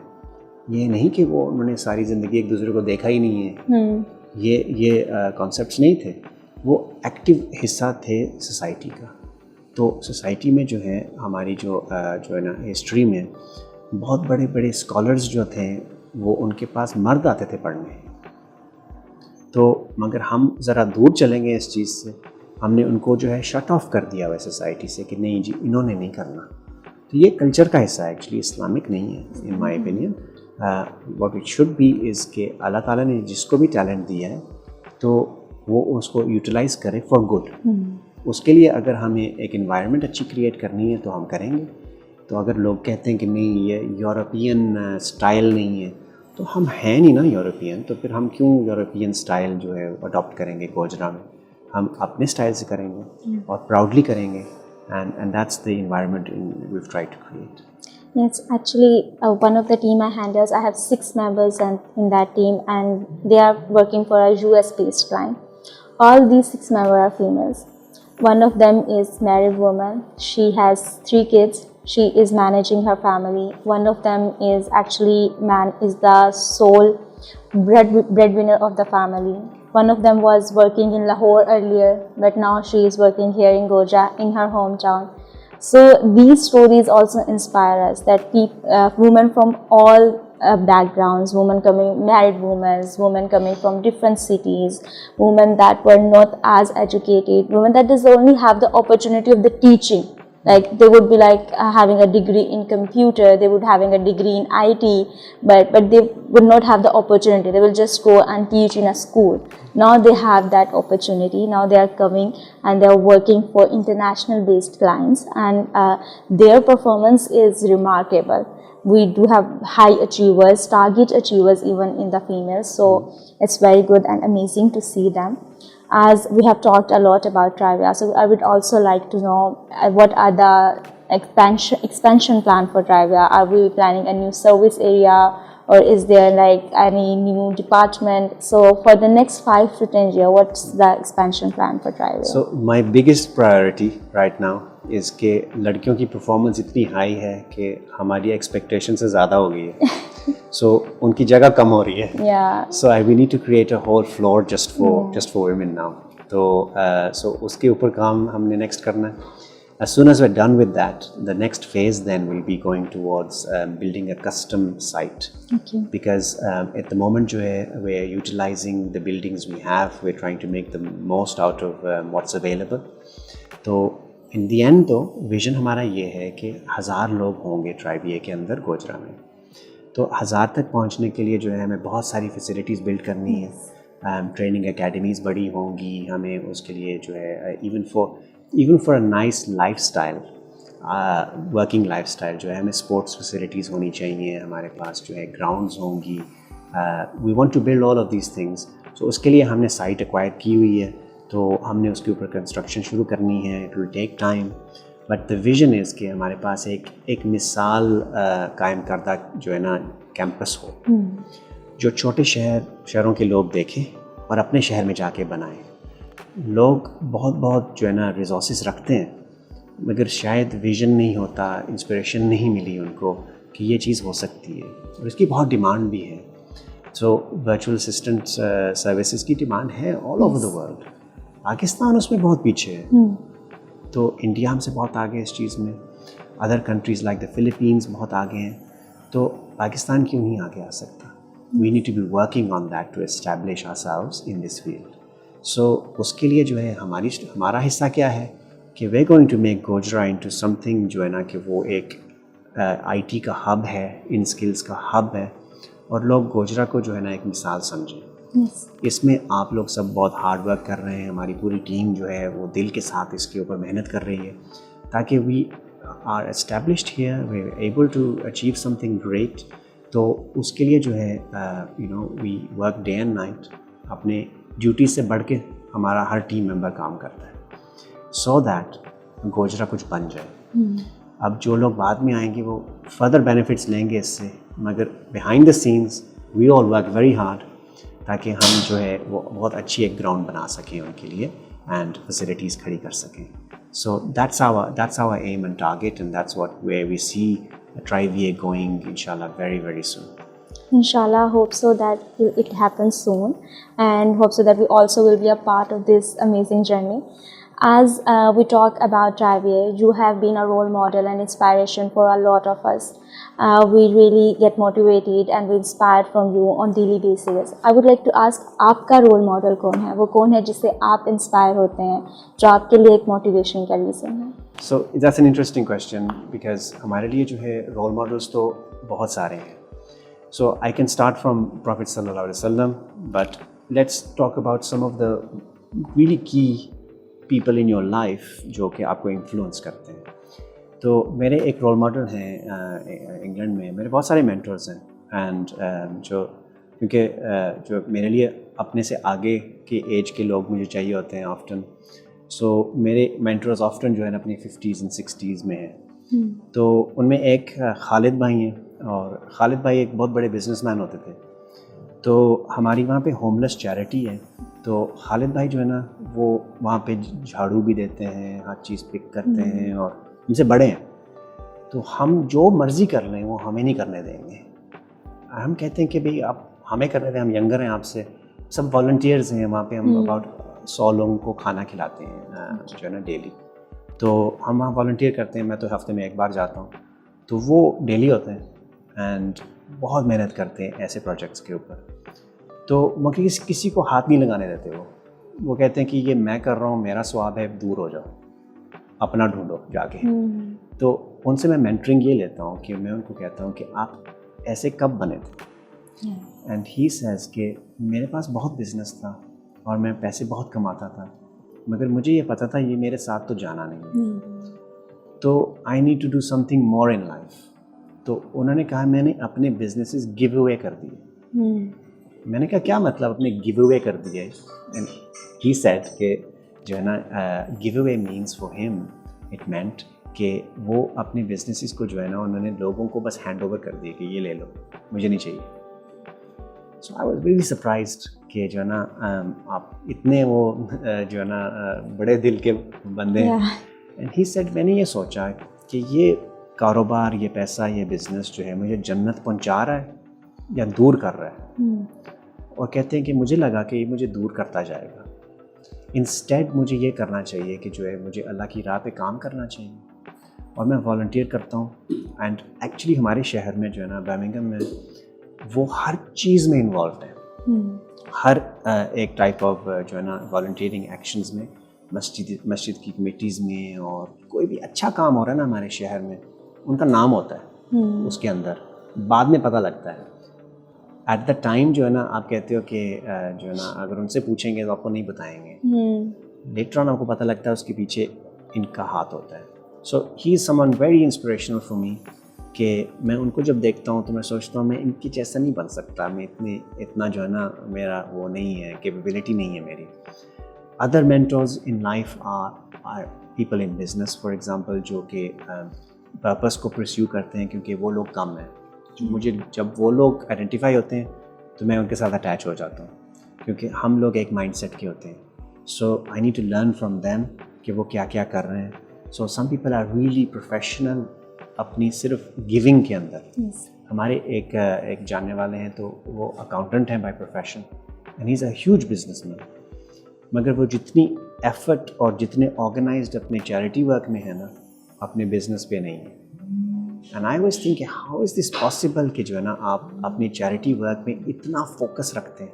ये नहीं कि वो उन्होंने सारी ज़िंदगी एक दूसरे को देखा ही नहीं है. ये कॉन्सेप्ट्स नहीं थे, वो एक्टिव हिस्सा थे सोसाइटी का. तो सोसाइटी में जो है हमारी जो है ना हिस्ट्री में बहुत बड़े बड़े स्कॉलर्स जो थे वो उनके पास मर्द आते थे पढ़ने. तो मगर हम ज़रा दूर चलेंगे इस चीज़ से, हमने उनको जो है शट ऑफ कर दिया हुआ सोसाइटी से कि नहीं जी इन्होंने नहीं करना. तो ये कल्चर का हिस्सा है, एक्चुअली इस्लामिक नहीं है in my opinion. What it should be is के अल्लाह ताला ने जिसको भी टैलेंट दिया है तो वो उसको यूटिलाइज़ करे फॉर गुड. उसके लिए अगर हमें एक इन्वायरमेंट अच्छी क्रिएट करनी है तो हम करेंगे. तो अगर लोग कहते हैं कि नहीं ये यूरोपियन स्टाइल नहीं है, तो हम हैं नहीं ना यूरोपियन, तो फिर हम क्यों यूरोपियन स्टाइल जो है अडॉप्ट करेंगे गोजरा में. हम अपने स्टाइल से करेंगे और प्राउडली करेंगे. And that's the environment we've tried to create. Yes, actually, one of the team I handles, I have 6 members and in that team, and they are working for a US-based client. All these 6 members are females. One of them is married woman. She has 3 kids. She is managing her family. One of them is actually is the sole breadwinner of the family. One of them was working in Lahore earlier, but now she is working here in Goja, in her hometown. So these stories also inspire us that women from all backgrounds, married women coming from different cities, women that were not as educated, women that does only have the opportunity of the teaching. Like they would be like having a degree in computer, they would having a degree in IT, but they would not have the opportunity. They will just go and teach in a school. Now they have that opportunity. Now they are coming and they are working for international based clients, and their performance is remarkable. We do have high achievers, target achievers even in the females. So it's very good and amazing to see them. As we have talked a lot about Trivia, so I would also like to know what are the expansion plan for Trivia. Are we planning a new service area, or is there like any new department? So for the next 5 to 10 years, what's the expansion plan for Trivia? So my biggest priority right now is کہ لڑکیوں کی performance اتنی high ہے کہ ہماری expectation سے زیادہ ہو گئی ہے. سو ان کی جگہ کم ہو رہی ہے. So we need to create a whole floor just for women now. تو سو اس کے اوپر کام ہم نے نیکسٹ کرنا ہے. As soon as we're done with that, the next phase then will be going towards building a custom site. Okay. Because at the moment we're utilizing the buildings we have, we're trying to make the most out of what's available. So in the end though, vision ہمارا یہ ہے کہ 1000 لوگ ہوں گے ٹرائیویے کے اندر گوجرا میں. تو 1000 تک پہنچنے کے لیے جو ہے ہمیں بہت ساری فیسلٹیز بلڈ کرنی ہے. ٹریننگ اکیڈمیز بڑی ہوں گی. ہمیں اس کے لیے جو ہے even for a nice lifestyle, working lifestyle جو ہے ہمیں اسپورٹس فیسلٹیز ہونی چاہیے. ہمارے پاس جو ہے گراؤنڈز ہوں گی. we want to build all of these things. so اس کے لیے ہم نے سائٹ ایکوائر کی ہوئی ہے. تو ہم نے اس کے اوپر کنسٹرکشن شروع کرنی ہے. it will take time, but the vision is کہ ہمارے پاس ایک مثال قائم کردہ جو ہے نا کیمپس ہو جو چھوٹے شہروں کے لوگ دیکھیں اور اپنے شہر میں جا کے بنائیں. لوگ بہت جو ہے نا ریسورسز رکھتے ہیں مگر شاید ویژن نہیں ہوتا, انسپریشن نہیں ملی ان کو کہ یہ چیز ہو سکتی ہے. اور اس کی بہت ڈیمانڈ بھی ہے. سو ورچوئل اسسٹنٹ سروسز کی ڈیمانڈ ہے all over the world. Pakistan اس میں بہت پیچھے ہے. تو انڈیا ہم سے بہت آگے اس چیز میں. Other countries like the Philippines بہت آگے ہیں. تو پاکستان کیوں نہیں آگے آ سکتا؟ We need to be working on that to establish ourselves in this field. So اس کے لیے جو ہے ہمارا حصہ کیا ہے کہ we going to make Gojra into something جو ہے نا کہ وہ ایک آئی ٹی کا ہب ہے, ان اسکلس کا ہب ہے, اور لوگ گوجرا کو جو ہے نا ایک مثال سمجھیں. اس میں آپ لوگ سب بہت ہارڈ ورک کر رہے ہیں. ہماری پوری ٹیم جو ہے وہ دل کے ساتھ اس کے اوپر محنت کر رہی ہے تاکہ we are established here, we are able to achieve something great. تو اس کے لیے جو ہے we work day and night. اپنے ڈیوٹی سے بڑھ کے ہمارا ہر ٹیم ممبر کام کرتا ہے سو دیٹ گوجرا کچھ بن جائے. اب جو لوگ بعد میں آئیں گے وہ فردر بینیفٹس لیں گے اس سے, مگر behind the scenes we all work very hard تاکہ ہم جو ہے وہ بہت اچھی ایک گراؤنڈ بنا سکیں ان کے لیے اینڈ فیسلٹیز کھڑی کر سکیں. So that's our aim and target, and that's where we see TriVA going inshallah very soon. Inshallah, hope so that it happens soon, and hope so that we also will be a part of this amazing journey. As we talk about TriVA, you have been a role model and inspiration for a lot of us. We really get motivated and we inspired from you on daily basis. I would like to ask, aapka role model kaun hai? Wo kaun hai jisse aap inspire hote hain, jo aapke liye ek motivation ka reason hai? So that's an interesting question because ہمارے لیے جو ہے role models تو بہت سارے ہیں. So I can start from Prophet sallallahu alaihi wasallam, but let's talk about some of the really key people in your life جو کہ آپ کو انفلوئنس کرتے ہیں. تو میرے ایک رول ماڈل ہیں انگلینڈ میں. میرے بہت سارے مینٹرز ہیں اینڈ کیونکہ جو میرے لیے اپنے سے آگے کے ایج کے لوگ مجھے چاہیے ہوتے ہیں آفٹن. سو میرے مینٹرز آفٹن جو ہے نا اپنی 50s and 60s میں ہیں. تو ان میں ایک خالد بھائی ہیں, اور خالد بھائی ایک بہت بڑے بزنس مین ہوتے تھے. تو ہماری وہاں پہ ہوم لیس چیریٹی ہے. تو خالد بھائی جو ہے نا وہ وہاں پہ جھاڑو بھی دیتے ہیں, ہر چیز پک کرتے ہیں, اور ان سے بڑے ہیں. تو ہم جو مرضی کر لیں وہ ہمیں نہیں کرنے دیں گے. ہم کہتے ہیں کہ بھئی آپ ہمیں کرنے دیں, ہم ینگر ہیں آپ سے. سب والنٹیئرز ہیں وہاں پہ. ہم اباؤٹ 100 لوگوں کو کھانا کھلاتے ہیں جو ہے نا ڈیلی. تو ہم وہاں والنٹیئر کرتے ہیں. میں تو ہفتے میں ایک بار جاتا ہوں. تو وہ ڈیلی ہوتے ہیں اینڈ بہت محنت کرتے ہیں ایسے پروجیکٹس کے اوپر. تو وہ کسی کو ہاتھ نہیں لگانے دیتے. وہ کہتے ہیں کہ یہ میں کر رہا ہوں, میرا ثواب ہے, دور ہو جاؤ, اپنا ڈھونڈو جا کے. تو ان سے میں مینٹرنگ یہ لیتا ہوں کہ میں ان کو کہتا ہوں کہ آپ ایسے کب بنے تھے. اینڈ ہی سیز کہ میرے پاس بہت بزنس تھا اور میں پیسے بہت کماتا تھا, مگر مجھے یہ پتہ تھا یہ میرے ساتھ تو جانا نہیں. تو I need to do something more in life. تو انہوں نے کہا میں نے اپنے بزنسز گیو اوے کر دیے. میں نے کہا کیا مطلب اپنے گیو اوے کر دیے؟ اینڈ ہی سیڈ کہ جو ہے نا گیو اوے مینس فار ہم اٹ مینٹ کہ وہ اپنے بزنسز کو جو ہے نا انہوں نے لوگوں کو بس ہینڈ اوور کر دیے کہ یہ لے لو, مجھے نہیں چاہیے. سو آئی واز ویری سرپرائزڈ کہ جو ہے نا آپ اتنے وہ جو ہے نا بڑے دل کے بندے ہیں اینڈ ہی سیڈ میں نے یہ سوچا کہ یہ کاروبار, یہ پیسہ, یہ بزنس جو ہے مجھے جنت پہنچا رہا ہے یا دور کر رہا ہے. اور کہتے ہیں کہ مجھے لگا کہ یہ مجھے دور کرتا جائے گا. انسٹیڈ مجھے یہ کرنا چاہیے کہ جو ہے مجھے اللہ کی راہ پہ کام کرنا چاہیے. اور میں والنٹیئر کرتا ہوں. اینڈ ایکچولی ہمارے شہر میں جو ہے نا, برمنگھم میں, وہ ہر چیز میں انوالوڈ ہے. ہر ایک ٹائپ آف جو ہے نا والنٹیئرنگ ایکشنز میں, مسجد کی کمیٹیز میں, اور کوئی بھی اچھا کام ہو رہا ہے نا ہمارے شہر میں, ان کا نام ہوتا ہے اس کے اندر. بعد میں پتہ لگتا ہے. ایٹ دا ٹائم جو ہے نا آپ کہتے ہو کہ جو ہے نا اگر ان سے پوچھیں گے تو آپ کو نہیں بتائیں گے. لیٹر آن آپ کو پتہ لگتا ہے اس کے پیچھے ان کا ہاتھ ہوتا ہے. So he is someone very inspirational for me, کہ میں ان کو جب دیکھتا ہوں تو میں سوچتا ہوں میں ان کی جیسا نہیں بن سکتا. میں اتنا جو ہے نا میرا وہ نہیں ہے, کیپیبلٹی نہیں ہے میری. Other mentors in life are people in business for example, جو کہ پرپس کو پرسیو کرتے ہیں, کیونکہ وہ لوگ کم ہیں. مجھے جب وہ لوگ آئیڈینٹیفائی ہوتے ہیں تو میں ان کے ساتھ اٹیچ ہو جاتا ہوں, کیونکہ ہم لوگ ایک مائنڈ سیٹ کے ہوتے ہیں. So I need to learn from them کہ وہ کیا کیا کر رہے ہیں. So some people are really professional اپنی صرف گیونگ کے اندر. ہمارے ایک جاننے والے ہیں تو وہ اکاؤنٹنٹ ہیں by profession, and he is a huge business man. مگر وہ جتنی ایفرٹ اور جتنے آرگنائزڈ اپنے چیریٹی ورک میں ہے نا, اپنے بزنس پہ نہیں ہے. And I was think how is this possible کہ جو ہے نا آپ اپنی چیریٹی ورک میں اتنا فوکس رکھتے ہیں.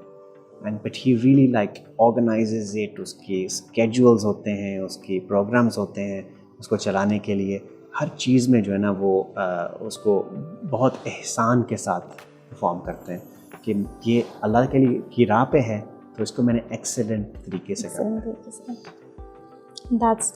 And but he really like organizes it. اس کے اسکیجولز ہوتے ہیں, اس کے پروگرامز ہوتے ہیں اس کو چلانے کے لیے. ہر چیز میں جو ہے نا وہ اس کو بہت احسان کے ساتھ پرفارم کرتے ہیں کہ یہ اللہ کے لیے کی راہ پہ ہے تو اس کو میں نے ایکسیلنٹ طریقے سے کرنا ہے. That's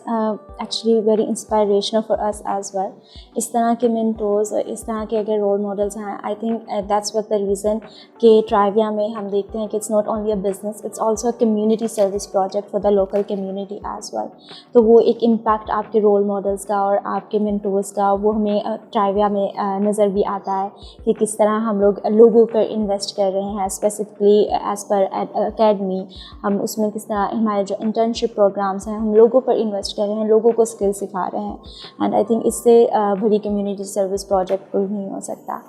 actually very inspirational for us as well. اس طرح کے مینٹورز اور اس طرح کے اگر رول ماڈلس ہیں, I think that's what the reason کہ ٹرائیویا میں ہم دیکھتے ہیں کہ it's not only a business, it's also a community service project for the local community as well. تو وہ ایک امپیکٹ آپ کے رول ماڈلس کا اور آپ کے مینٹورز کا وہ ہمیں ٹرائیویا میں نظر بھی آتا ہے کہ کس طرح ہم لوگ لوگوں پر انویسٹ کر رہے ہیں, اسپیسیفکلی ایز پر اکیڈمی. ہم اس میں کس طرح ہمارے جو انٹرنشپ پروگرامس ہیں ہم لوگوں پر انویسٹ کر رہے ہیں, لوگوں کو اسکل سکھا رہے ہیں. اینڈ آئی تھنک اس سے بڑی کمیونٹی سروس پروجیکٹ کوئی نہیں ہو سکتا.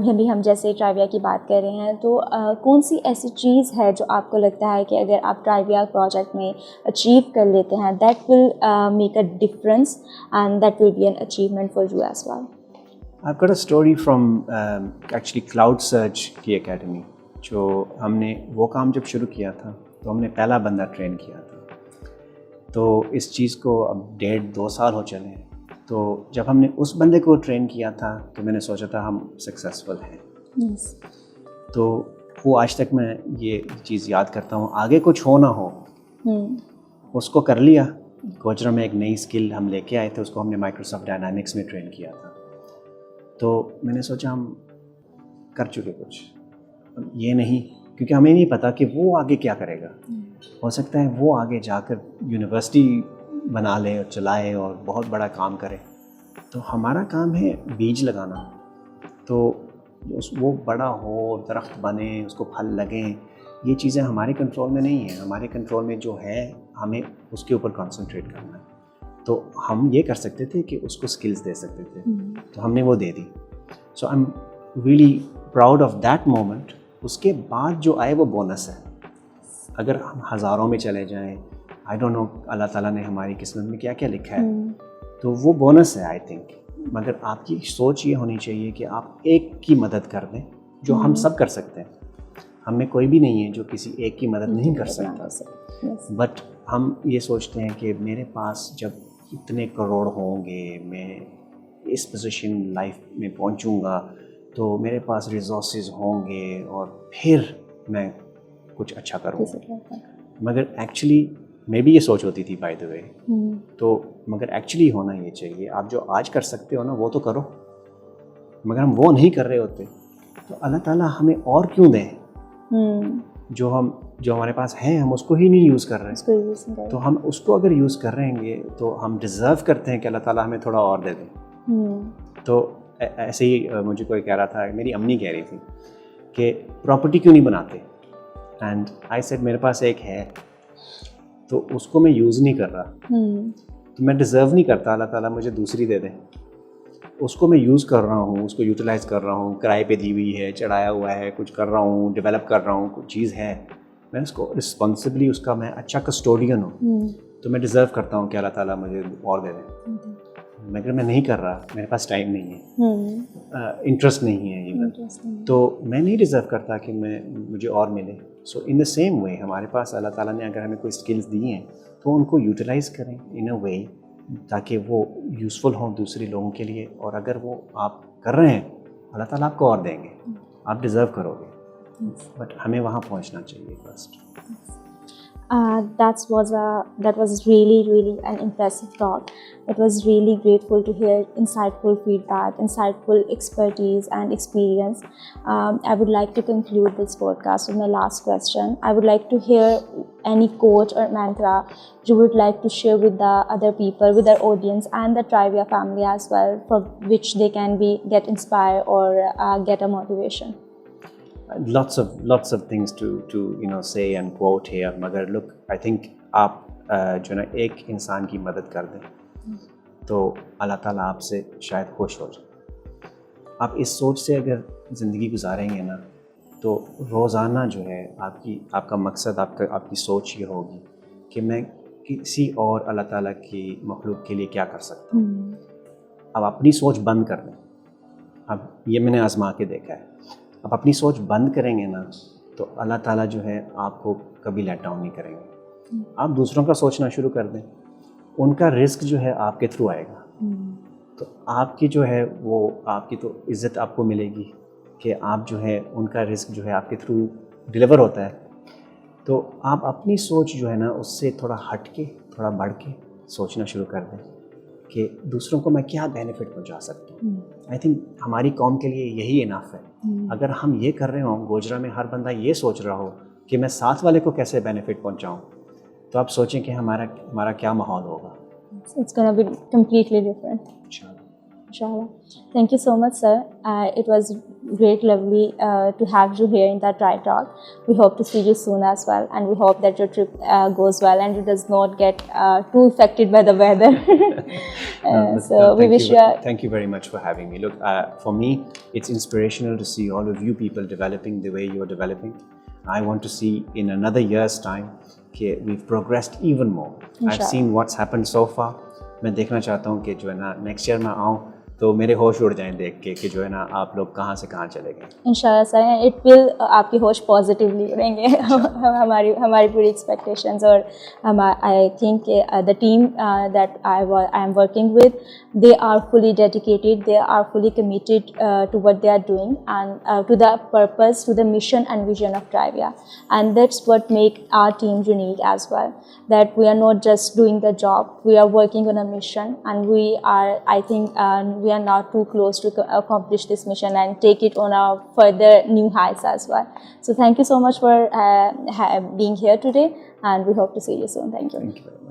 ابھی ہم جیسے ٹرائیویا کی بات کر رہے ہیں تو کون سی ایسی چیز ہے جو آپ کو لگتا ہے کہ اگر آپ ٹرائیویا پروجیکٹ میں اچیو کر لیتے ہیں that will make a difference and that will be an achievement for you as well? I've got a story from actually Cloud Surge کی اکیڈمی. جو ہم نے وہ کام جب شروع کیا تھا تو ہم نے پہلا بندہ ٹرین کیا تھا. تو اس چیز کو اب 1.5-2 سال ہو چلے ہیں. تو جب ہم نے اس بندے کو ٹرین کیا تھا تو میں نے سوچا تھا ہم سکسیزفل ہیں. تو وہ آج تک میں یہ چیز یاد کرتا ہوں. آگے کچھ ہو نہ ہو اس کو کر لیا. گوجرا میں ایک نئی اسکل ہم لے کے آئے تھے, اس کو ہم نے مائکروسافٹ ڈائنامکس میں ٹرین کیا تھا. تو میں نے سوچا ہم کر چکے کچھ, یہ نہیں, کیونکہ ہمیں نہیں پتا کہ وہ آگے کیا کرے گا. ہو سکتا ہے وہ آگے جا کر یونیورسٹی بنا لے اور چلائے اور بہت بڑا کام کرے. تو ہمارا کام ہے بیج لگانا. تو وہ بڑا ہو, درخت بنے, اس کو پھل لگیں, یہ چیزیں ہمارے کنٹرول میں نہیں ہیں. ہمارے کنٹرول میں جو ہے ہمیں اس کے اوپر کانسنٹریٹ کرنا ہے. تو ہم یہ کر سکتے تھے کہ اس کو سکلز دے سکتے تھے, تو ہم نے وہ دے دی. So I am really proud of that moment. اس کے بعد جو آئے وہ بونس ہے. اگر ہم ہزاروں میں چلے جائیں, آئی ڈونٹ نو اللہ تعالیٰ نے ہماری قسمت میں کیا کیا لکھا ہے, تو وہ بونس ہے آئی تھنک. مگر آپ کی سوچ یہ ہونی چاہیے کہ آپ ایک کی مدد کر دیں جو ہم سب کر سکتے ہیں. ہم میں کوئی بھی نہیں ہے جو کسی ایک کی مدد نہیں کر سکتا. بٹ ہم یہ سوچتے ہیں کہ میرے پاس جب اتنے کروڑ ہوں گے, میں اس پوزیشن لائف میں پہنچوں گا, تو میرے پاس ریسورسز ہوں گے اور پھر میں کچھ اچھا کروں گا. مگر ایکچولی میں بھی یہ سوچ ہوتی تھی بائی دا وے. تو مگر ایکچولی ہونا یہ چاہیے, آپ جو آج کر سکتے ہو نا وہ تو کرو. مگر ہم وہ نہیں کر رہے ہوتے تو اللہ تعالیٰ ہمیں اور کیوں دیں؟ جو ہمارے پاس ہے ہم اس کو ہی نہیں یوز کر رہے. تو ہم اس کو اگر یوز کر رہے ہیں تو ہم ڈیزرو کرتے ہیں کہ اللہ تعالیٰ ہمیں تھوڑا اور دے دیں. تو ایسے ہی مجھے کوئی کہہ رہا تھا, میری امی کہہ رہی تھی کہ پراپرٹی کیوں نہیں بناتے. اینڈ آئی سیڈ میرے پاس ایک ہے تو اس کو میں یوز نہیں کر رہا. تو میں ڈیزرو نہیں کرتا اللہ تعالیٰ مجھے دوسری دے دے. اس کو میں یوز کر رہا ہوں, اس کو یوٹیلائز کر رہا ہوں, کرائے پہ دی ہوئی ہے, چڑھایا ہوا ہے, کچھ کر رہا ہوں, ڈیولپ کر رہا ہوں, کچھ چیز ہے, میں اس کو رسپانسبلی اس کا میں اچھا کسٹوڈین ہوں. تو میں ڈیزرو کرتا ہوں کہ اللہ تعالیٰ مجھے اور دے دیں. مگر میں نہیں کر رہا, میرے پاس ٹائم نہیں ہے, انٹرسٹ نہیں ہے ایون, تو میں نہیں ڈیزرو کرتا کہ مجھے اور ملے. سو ان دا سیم وے ہمارے پاس اللہ تعالیٰ نے اگر ہمیں کوئی اسکلز دی ہیں تو ان کو یوٹیلائز کریں ان اے وے تاکہ وہ یوزفل ہوں دوسرے لوگوں کے لیے. اور اگر وہ آپ کر رہے ہیں اللہ تعالیٰ آپ کو اور دیں گے, آپ ڈیزرو کرو گے, بٹ ہمیں وہاں پہنچنا چاہیے first. That was really an impressive talk. It was really grateful to hear insightful feedback, insightful expertise and experience. I would like to conclude this podcast with my last question. I would like to hear any quote or mantra you would like to share with the other people, with our audience and the Trivia family as well, for which they can get inspired or get a motivation. Lots of things to say and quote here. مگر look, I think آپ جو نا ایک انسان کی مدد کر دیں تو اللہ تعالیٰ آپ سے شاید خوش ہو جائے. آپ اس سوچ سے اگر زندگی گزاریں گے نا تو روزانہ جو ہے آپ کا مقصد, آپ کی سوچ یہ ہوگی کہ میں کسی اور اللہ تعالیٰ کی مخلوق کے لیے کیا کر سکتا ہوں. اب اپنی سوچ بند کر دیں. اب یہ میں نے آزما کے دیکھا ہے, آپ اپنی سوچ بند کریں گے نا تو اللہ تعالیٰ جو ہے آپ کو کبھی لیٹ ڈاؤن نہیں کریں گے. آپ دوسروں کا سوچنا شروع کر دیں, ان کا رزق جو ہے آپ کے تھرو آئے گا, تو آپ کی جو ہے وہ آپ کی تو عزت آپ کو ملے گی کہ آپ جو ہے ان کا رزق جو ہے آپ کے تھرو ڈلیور ہوتا ہے. تو آپ اپنی سوچ جو ہے نا اس سے تھوڑا ہٹ کے, تھوڑا بڑھ کے سوچنا شروع کر دیں کہ دوسروں کو میں کیا بینیفٹ پہنچا سکتا ہوں. آئی تھنک ہماری قوم کے لیے یہی انف ہے. اگر ہم یہ کر رہے ہوں, گوجرا میں ہر بندہ یہ سوچ رہا ہو کہ میں ساتھ والے کو کیسے بینیفٹ پہنچاؤں, تو آپ سوچیں کہ ہمارا کیا ماحول ہوگا. It's going to be completely different. Inshallah. Thank you so much, sir. It was lovely to have you here in that Try Talk. We hope to see you soon as well, and we hope that your trip goes well and it does not get too affected by the weather. We wish you. Thank you very much for having me. Look, for me, it's inspirational to see all of you people developing the way you are developing. I want to see in another year's time that we've progressed even more. I've seen what's happened so far. میں دیکھنا چاہتا ہوں کہ جو ہے نا next year میں آؤں تو میرے ہوش اڑ جائیں دیکھ کے کہ جو ہے نا آپ لوگ کہاں سے کہاں چلے گئے. انشاءاللہ سر, اٹ ول آپ کی ہوش پازیٹیولی اڑیں گے. ہماری پوری ایکسپیکٹیشنز, اور I think the team that I am working with, they are fully dedicated, they are fully committed to what they are doing and to the purpose, to the mission and vision of Trivia. And that's what make our team unique as well, that we are not just doing the job, we are working on a mission, and we are, I think, we are now too close to accomplish this mission and take it on our further new heights as well. So thank you so much for being here today, and we hope to see you soon. Thank you. Thank you very much.